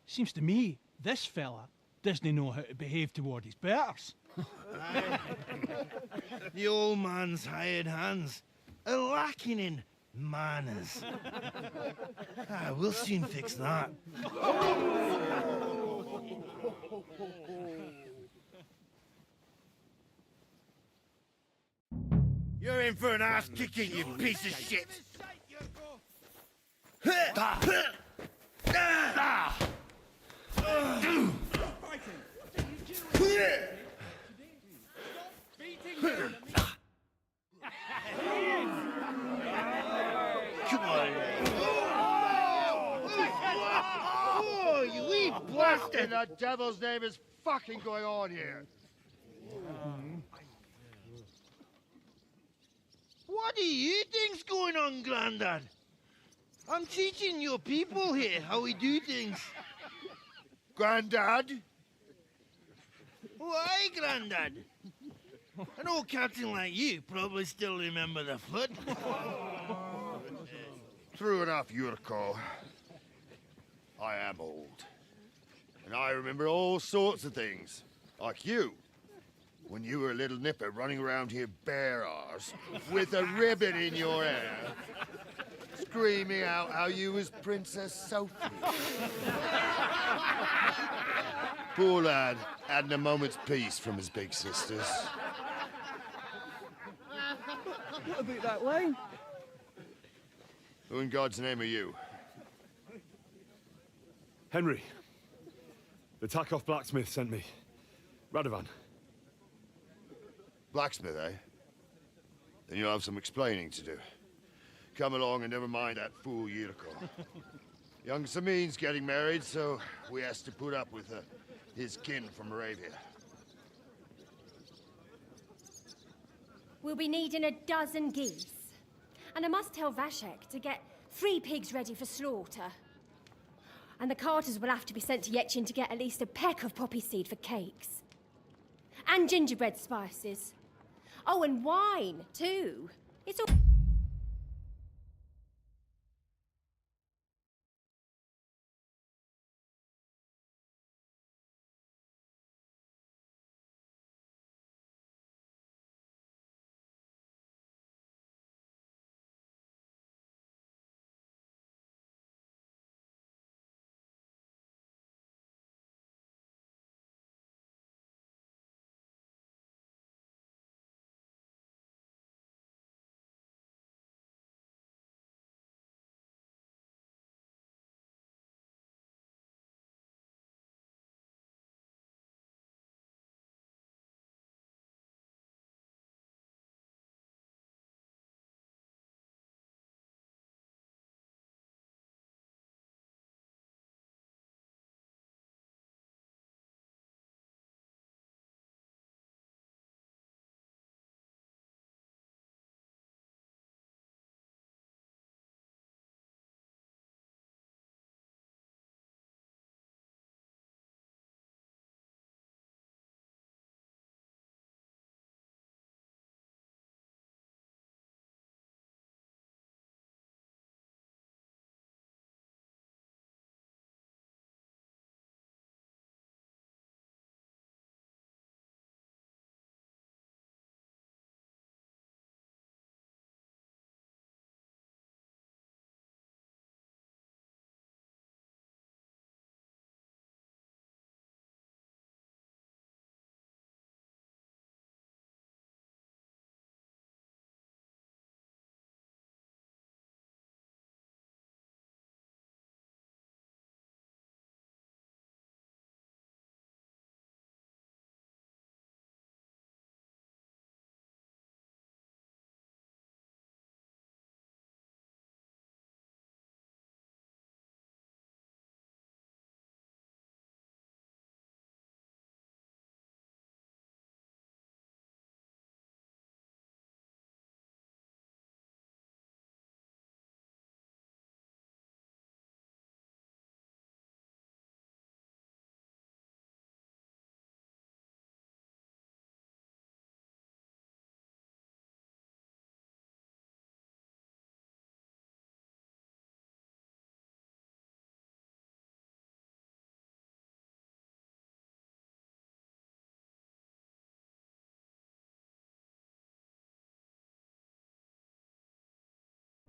seems to me this fella doesn't know how to behave toward his betters. The old man's hired hands are lacking in manners. We'll soon fix that. You're in for an ass kicking, you piece of shit! Come on. Oh, you wee What in the devil's name is fucking going on here? What do you think's going on, Grandad? I'm teaching your people here how we do things. Grandad? Why, Grandad? An old captain like you probably still remember the flood. True enough, Yurko. I am old. And I remember all sorts of things. Like you. When you were a little nipper running around here bare arse, with a ribbon in your hair, screaming out how you was Princess Sophie. Poor lad, hadn't a moment's peace from his big sisters. What about that line? Who in God's name are you? Henry. The Takoff blacksmith sent me. Radovan. Blacksmith, eh? Then you'll have some explaining to do. Come along and never mind that fool Yurko. Young Samin's getting married, so we has to put up with his kin from Moravia. We'll be needing a dozen geese. And I must tell Vashek to get 3 pigs ready for slaughter. And the carters will have to be sent to Yetchin to get at least a peck of poppy seed for cakes. And gingerbread spices. Oh, and wine, too. It's all...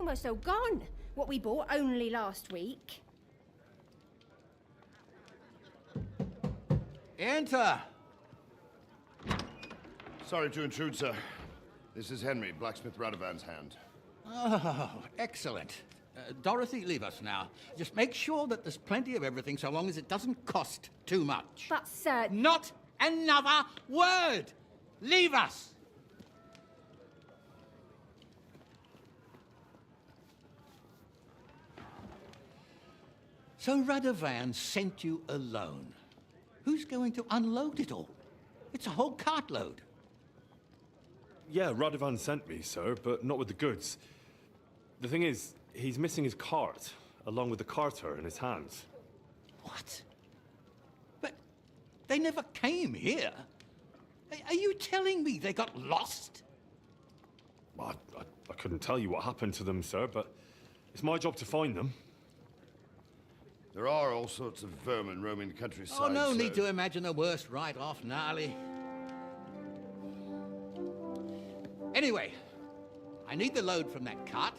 Almost all gone. What we bought only last week. Enter! Sorry to intrude, sir. This is Henry, blacksmith Radovan's hand. Oh, excellent. Dorothy, leave us now. Just make sure that there's plenty of everything so long as it doesn't cost too much. But, sir... Not another word! Leave us! So Radovan sent you alone. Who's going to unload it all? It's a whole cartload. Yeah, Radovan sent me, sir, but not with the goods. The thing is, he's missing his cart, along with the carter in his hands. What? But they never came here. Are you telling me they got lost? I couldn't tell you what happened to them, sir, but it's my job to find them. There are all sorts of vermin roaming the countryside. Oh, no need to imagine the worst right off, gnarly. Anyway, I need the load from that cart,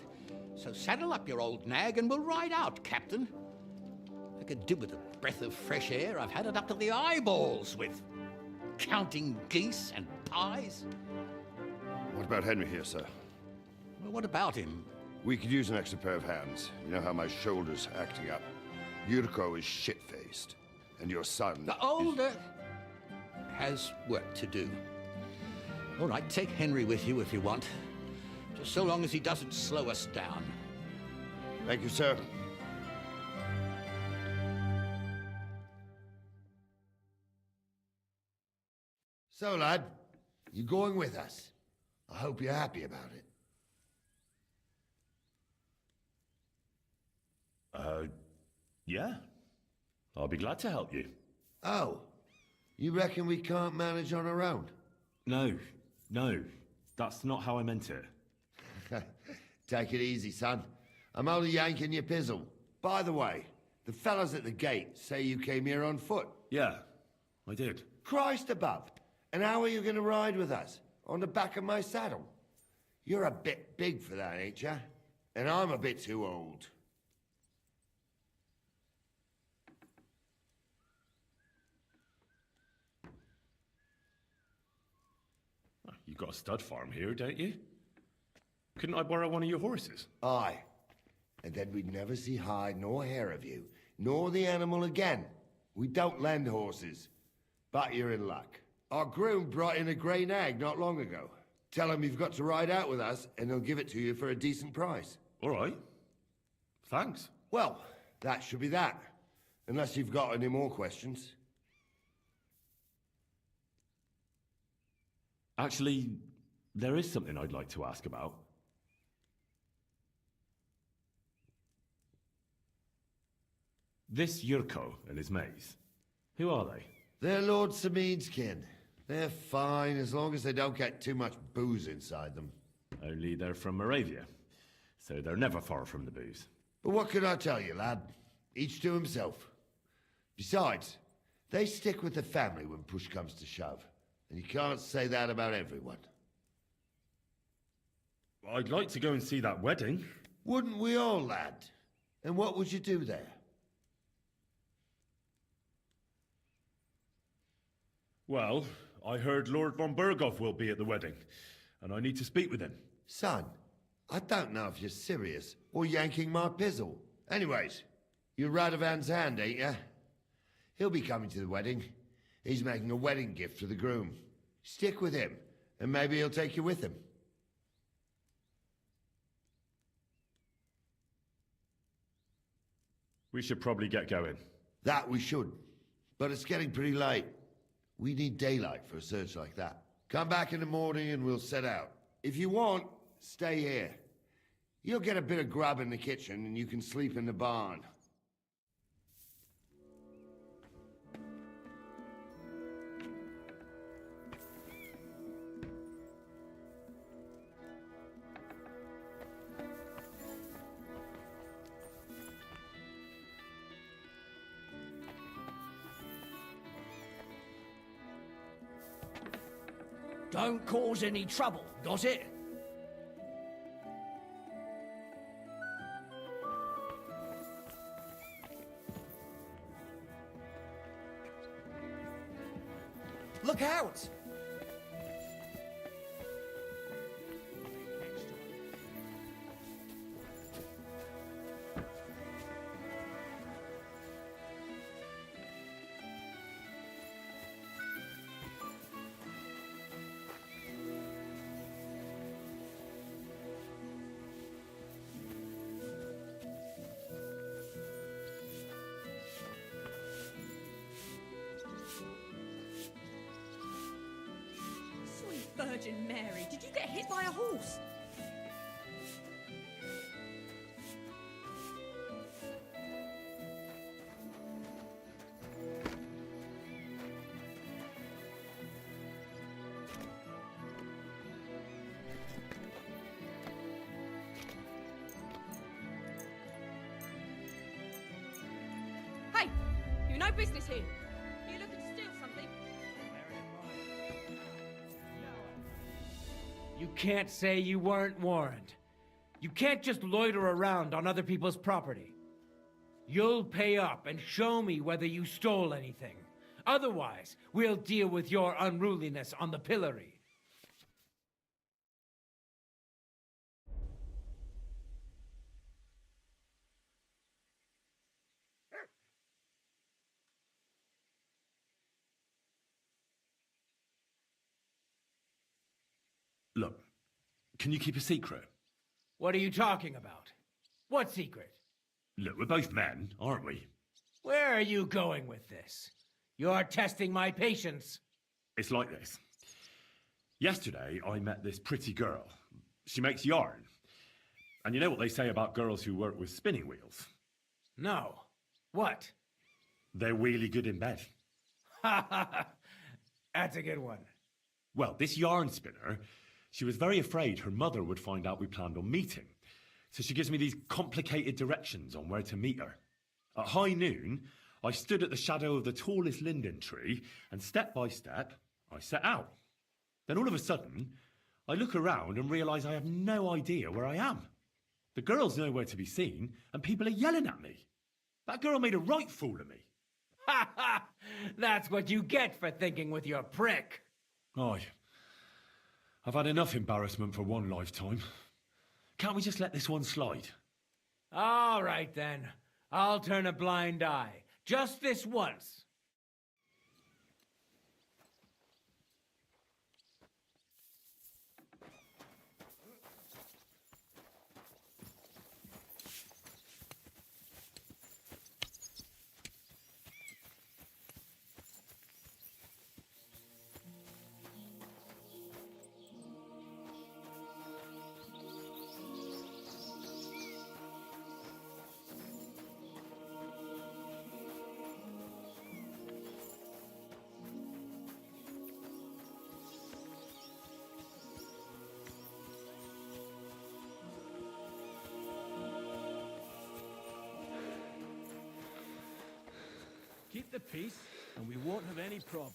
so saddle up your old nag and we'll ride out, Captain. I could do with a breath of fresh air. I've had it up to the eyeballs with counting geese and pies. What about Henry here, sir? Well, what about him? We could use an extra pair of hands. You know how my shoulder's acting up. Yurko is shit-faced, and your son... The older has work to do. All right, take Henry with you if you want. Just so long as he doesn't slow us down. Thank you, sir. So, lad, you going with us? I hope you're happy about it. Yeah. I'll be glad to help you. Oh, you reckon we can't manage on our own? No. That's not how I meant it. Take it easy, son. I'm only yanking your pizzle. By the way, the fellas at the gate say you came here on foot. Yeah, I did. Christ above. And how are you going to ride with us? On the back of my saddle? You're a bit big for that, ain't ya? And I'm a bit too old. You've got a stud farm here, don't you? Couldn't I borrow one of your horses? Aye. And then we'd never see hide nor hair of you, nor the animal again. We don't lend horses. But you're in luck. Our groom brought in a grey nag not long ago. Tell him you've got to ride out with us, and he'll give it to you for a decent price. All right. Thanks. Well, that should be that. Unless you've got any more questions. Actually, there is something I'd like to ask about. This Yurko and his mates, who are they? They're Lord Samid's kin. They're fine as long as they don't get too much booze inside them. Only they're from Moravia, so they're never far from the booze. But what can I tell you, lad? Each to himself. Besides, they stick with the family when push comes to shove. And you can't say that about everyone. I'd like to go and see that wedding. Wouldn't we all, lad? And what would you do there? Well, I heard Lord von Burgov will be at the wedding, and I need to speak with him. Son, I don't know if you're serious or yanking my pizzle. Anyways, you're Radovan's hand, ain't ya? He'll be coming to the wedding. He's making a wedding gift for the groom. Stick with him, and maybe he'll take you with him. We should probably get going. That we should. But it's getting pretty late. We need daylight for a search like that. Come back in the morning and we'll set out. If you want, stay here. You'll get a bit of grub in the kitchen and you can sleep in the barn. Don't cause any trouble, does it? Look out! Sweet Virgin Mary, did you get hit by a horse? Hey, you've no business here. Are you looking to steal something? You can't say you weren't warned. You can't just loiter around on other people's property. You'll pay up and show me whether you stole anything. Otherwise, we'll deal with your unruliness on the pillory. Look, can you keep a secret? What are you talking about? What secret? Look, we're both men, aren't we? Where are you going with this? You're testing my patience. It's like this. Yesterday, I met this pretty girl. She makes yarn. And you know what they say about girls who work with spinning wheels? No. What? They're really good in bed. Ha ha ha! That's a good one. Well, this yarn spinner, she was very afraid her mother would find out we planned on meeting. So she gives me these complicated directions on where to meet her. At high noon, I stood at the shadow of the tallest linden tree, and step by step, I set out. Then all of a sudden, I look around and realise I have no idea where I am. The girl's nowhere to be seen, and people are yelling at me. That girl made a right fool of me. Ha ha! That's what you get for thinking with your prick. Aye. I've had enough embarrassment for one lifetime. Can't we just let this one slide? All right, then. I'll turn a blind eye. Just this once. Keep the peace, and we won't have any problem.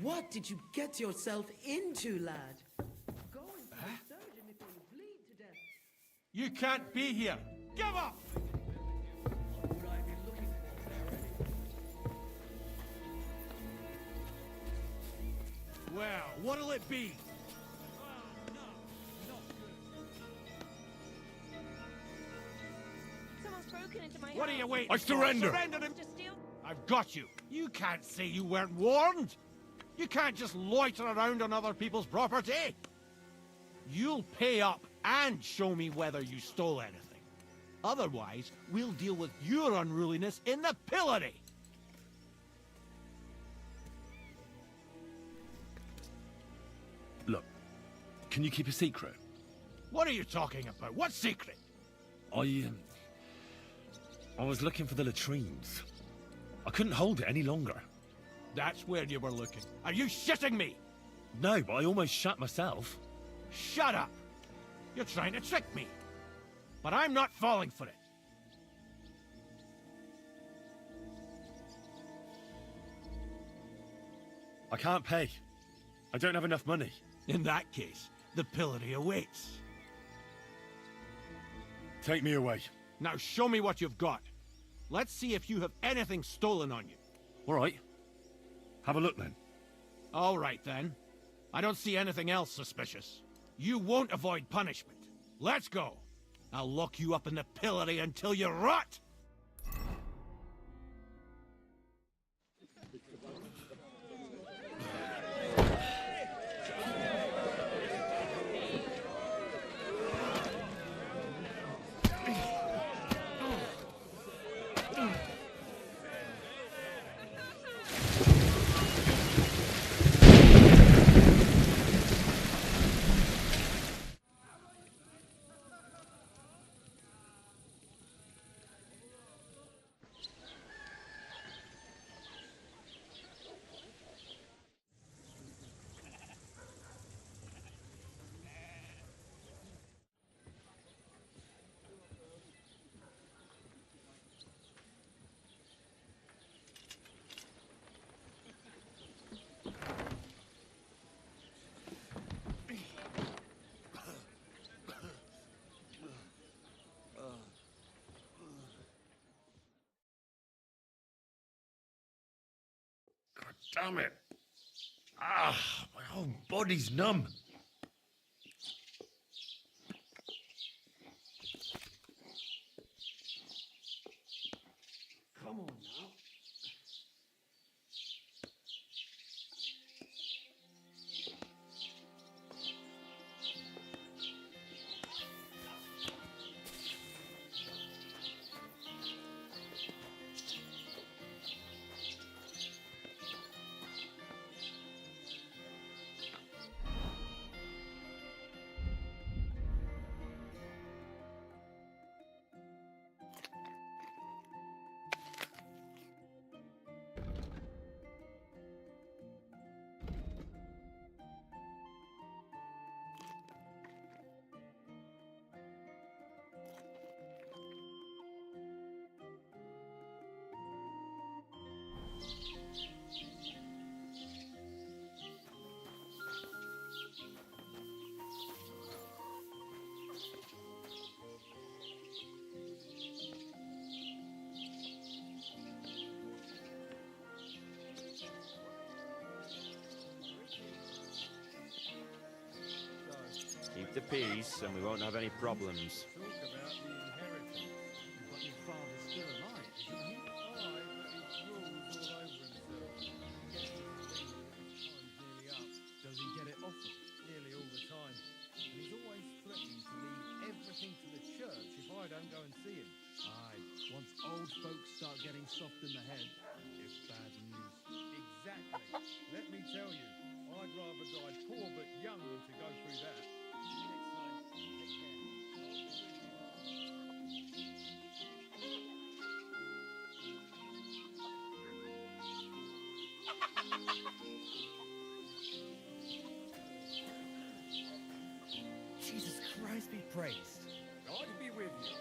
What did you get yourself into, lad? Go and see the surgeon before you bleed to death. You can't be here. Give up! Well, what'll it be? Someone's broken into my What are you house. waiting I for? surrender. Surrender them. Just steal. I've got you. You can't say you weren't warned. You can't just loiter around on other people's property. You'll pay up and show me whether you stole anything. Otherwise, we'll deal with your unruliness in the pillory. Can you keep a secret? What are you talking about? What secret? I was looking for the latrines. I couldn't hold it any longer. That's where you were looking. Are you shitting me? No, but I almost shat myself. Shut up! You're trying to trick me. But I'm not falling for it. I can't pay. I don't have enough money. In that case, the pillory awaits. Take me away. Now show me what you've got. Let's see if you have anything stolen on you. All right. Have a look then. All right then. I don't see anything else suspicious. You won't avoid punishment. Let's go. I'll lock you up in the pillory until you rot! Damn it. Ah, my whole body's numb. Come on now. Keep the peace, and we won't have any problems. Talk about the inheritance. But your father's still alive, isn't he? Aye, but he drools all over himself. Time's nearly up. Does he get it often? Nearly all the time. And he's always threatening to leave everything to the church if I don't go and see him. Aye, once old folks start getting soft in the head, it's bad news. Exactly. Let me tell you, I'd rather die poor but young than to go through that. Jesus Christ be praised. God be with you.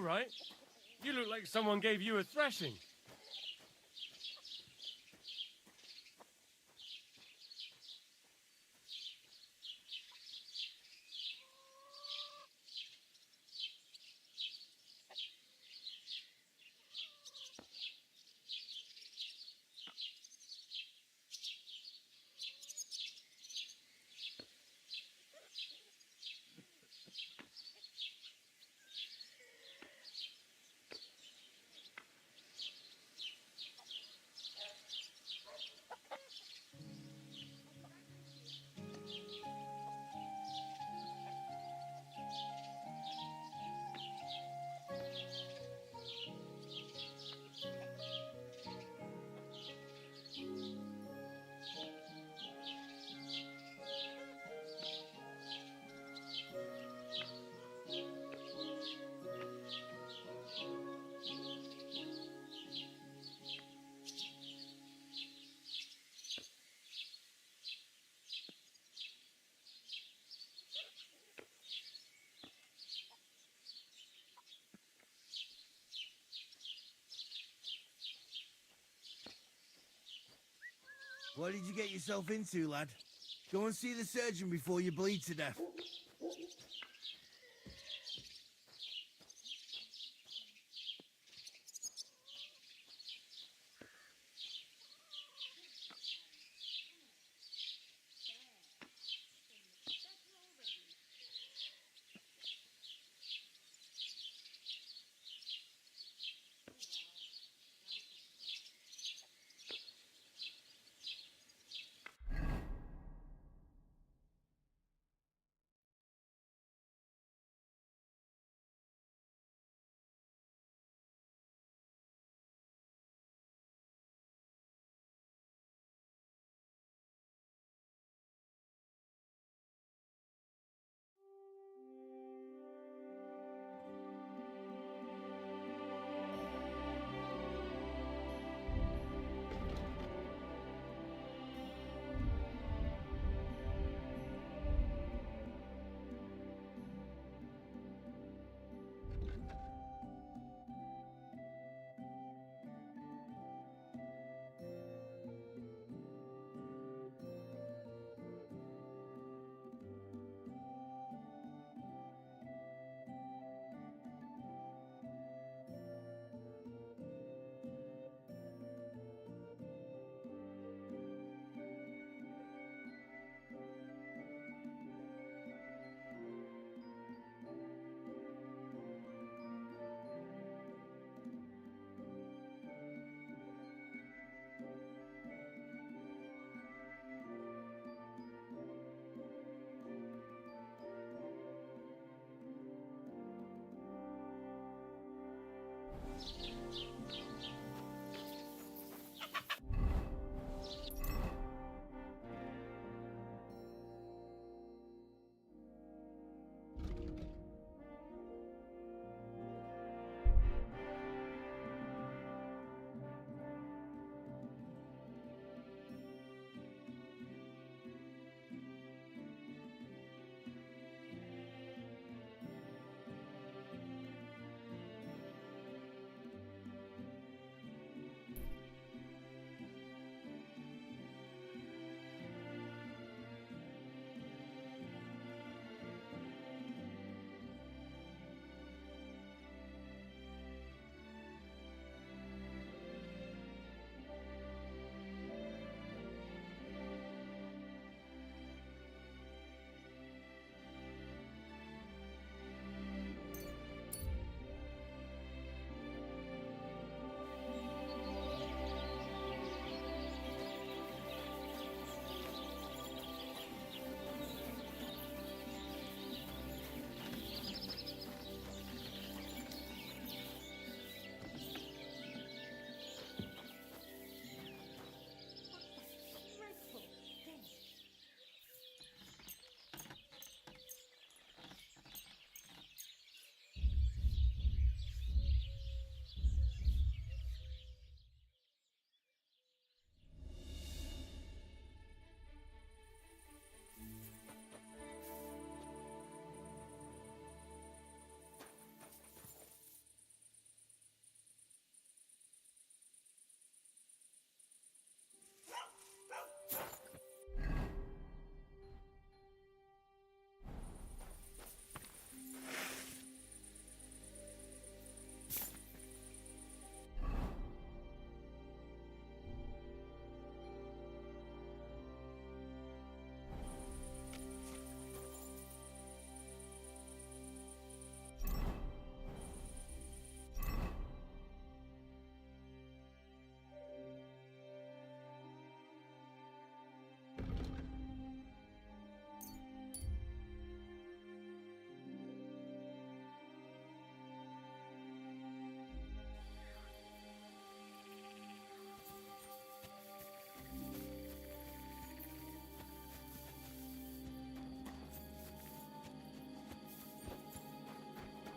all right. You look like someone gave you a thrashing. What did you get yourself into, lad? Go and see the surgeon before you bleed to death.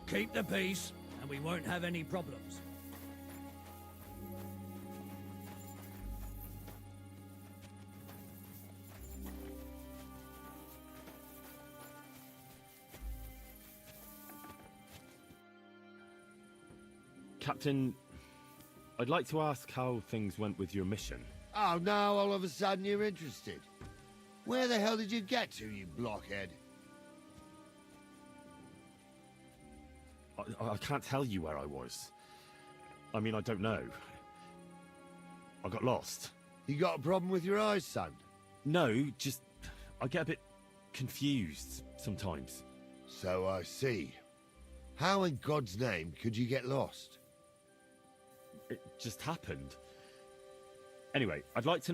Keep the peace, and we won't have any problems. Captain, I'd like to ask how things went with your mission. Oh, now all of a sudden you're interested. Where the hell did you get to, you blockhead? I can't tell you where I was. I mean, I don't know. I got lost. You got a problem with your eyes, son? No, just... I get a bit confused sometimes. So I see. How in God's name could you get lost? It just happened. Anyway, I'd like to know